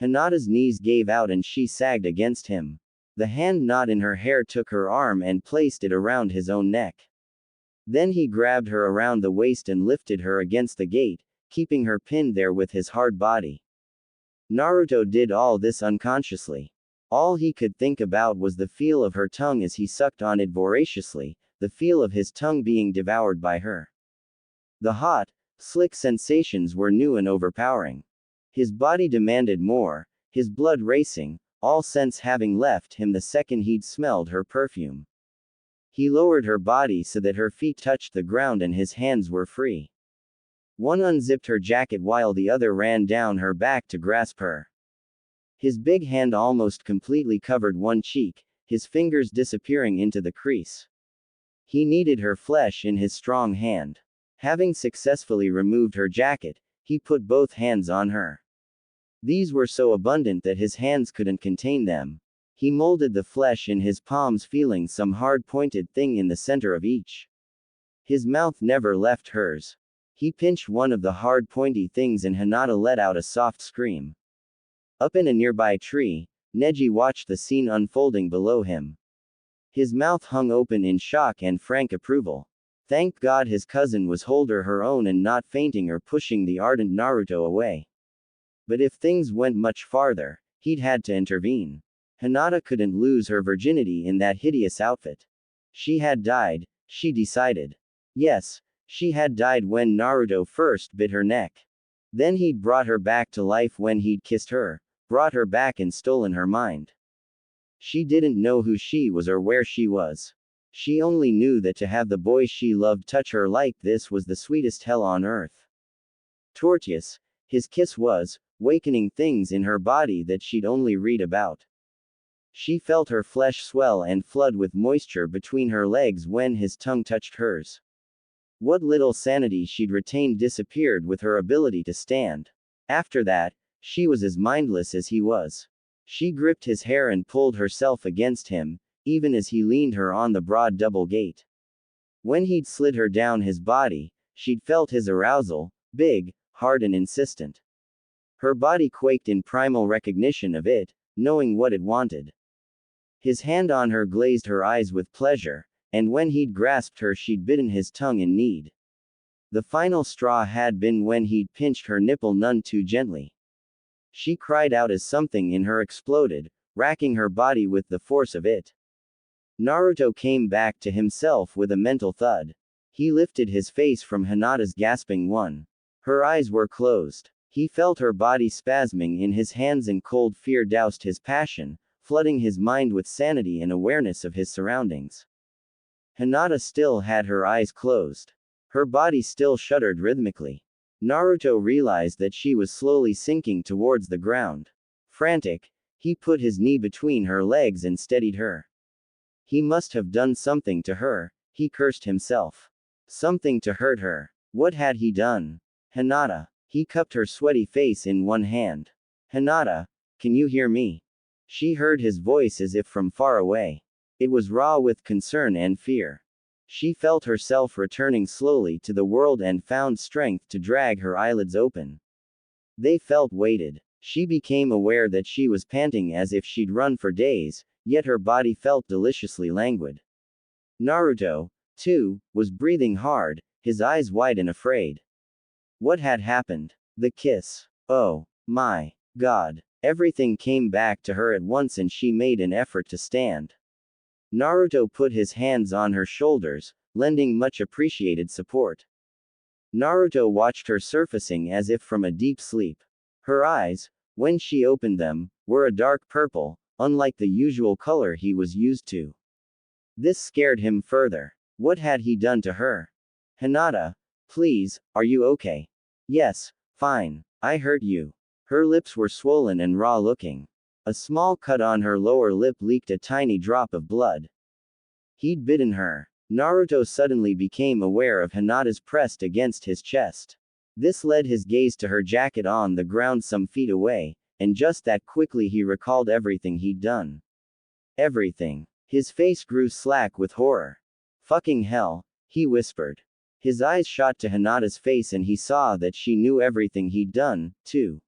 Hinata's knees gave out and she sagged against him. The hand knot in her hair took her arm and placed it around his own neck. Then he grabbed her around the waist and lifted her against the gate, keeping her pinned there with his hard body. Naruto did all this unconsciously. All he could think about was the feel of her tongue as he sucked on it voraciously, the feel of his tongue being devoured by her. The hot, slick sensations were new and overpowering. His body demanded more, his blood racing, all sense having left him the second he'd smelled her perfume. He lowered her body so that her feet touched the ground and his hands were free. One unzipped her jacket while the other ran down her back to grasp her. His big hand almost completely covered one cheek, his fingers disappearing into the crease. He kneaded her flesh in his strong hand. Having successfully removed her jacket, he put both hands on her. These were so abundant that his hands couldn't contain them. He molded the flesh in his palms, feeling some hard-pointed thing in the center of each. His mouth never left hers. He pinched one of the hard pointy things and Hinata let out a soft scream. Up in a nearby tree, Neji watched the scene unfolding below him. His mouth hung open in shock and frank approval. Thank God his cousin was holding her own and not fainting or pushing the ardent Naruto away. But if things went much farther, he'd had to intervene. Hinata couldn't lose her virginity in that hideous outfit. She had died, she decided. Yes, she had died when Naruto first bit her neck. Then he'd brought her back to life when he'd kissed her, brought her back and stolen her mind. She didn't know who she was or where she was. She only knew that to have the boy she loved touch her like this was the sweetest hell on earth. Tortuous, his kiss was, wakening things in her body that she'd only read about. She felt her flesh swell and flood with moisture between her legs when his tongue touched hers. What little sanity she'd retained disappeared with her ability to stand. After that, she was as mindless as he was. She gripped his hair and pulled herself against him, even as he leaned her on the broad double gate. When he'd slid her down his body, she'd felt his arousal, big, hard and insistent. Her body quaked in primal recognition of it, knowing what it wanted. His hand on her glazed her eyes with pleasure, and when he'd grasped her she'd bitten his tongue in need. The final straw had been when he'd pinched her nipple none too gently. She cried out as something in her exploded, racking her body with the force of it. Naruto came back to himself with a mental thud. He lifted his face from Hinata's gasping one. Her eyes were closed. He felt her body spasming in his hands and cold fear doused his passion, flooding his mind with sanity and awareness of his surroundings. Hinata still had her eyes closed. Her body still shuddered rhythmically. Naruto realized that she was slowly sinking towards the ground. Frantic, he put his knee between her legs and steadied her. He must have done something to her, he cursed himself. Something to hurt her. What had he done? Hinata. He cupped her sweaty face in one hand. Hinata, can you hear me? She heard his voice as if from far away. It was raw with concern and fear. She felt herself returning slowly to the world and found strength to drag her eyelids open. They felt weighted. She became aware that she was panting as if she'd run for days, yet her body felt deliciously languid. Naruto, too, was breathing hard, his eyes wide and afraid. What had happened? The kiss. Oh, my God. Everything came back to her at once and she made an effort to stand. Naruto put his hands on her shoulders, lending much appreciated support. Naruto watched her surfacing as if from a deep sleep. Her eyes, when she opened them, were a dark purple, unlike the usual color he was used to. This scared him further. What had he done to her? Hinata, please, are you okay? Yes, fine. I hurt you. Her lips were swollen and raw looking. A small cut on her lower lip leaked a tiny drop of blood. He'd bitten her. Naruto suddenly became aware of Hinata's pressed against his chest. This led his gaze to her jacket on the ground some feet away, and just that quickly he recalled everything he'd done. Everything. His face grew slack with horror. Fucking hell, he whispered. His eyes shot to Hinata's face and he saw that she knew everything he'd done, too.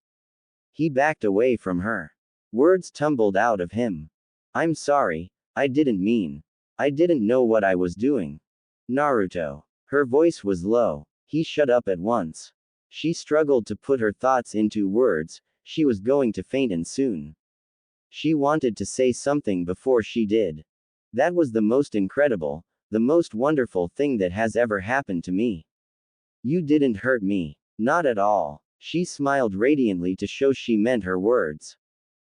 He backed away from her. Words tumbled out of him. I'm sorry, I didn't mean. I didn't know what I was doing. Naruto. Her voice was low. He shut up at once. She struggled to put her thoughts into words, she was going to faint and soon. She wanted to say something before she did. That was the most incredible, the most wonderful thing that has ever happened to me. You didn't hurt me. Not at all. She smiled radiantly to show she meant her words.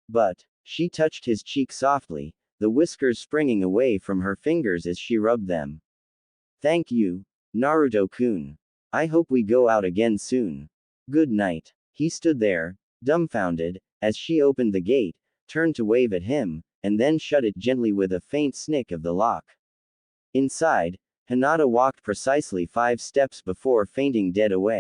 But, she touched his cheek softly, the whiskers springing away from her fingers as she rubbed them. Thank you, Naruto-kun. I hope we go out again soon. Good night. He stood there, dumbfounded, as she opened the gate, turned to wave at him, and then shut it gently with a faint snick of the lock. Inside, Hinata walked precisely 5 steps before fainting dead away.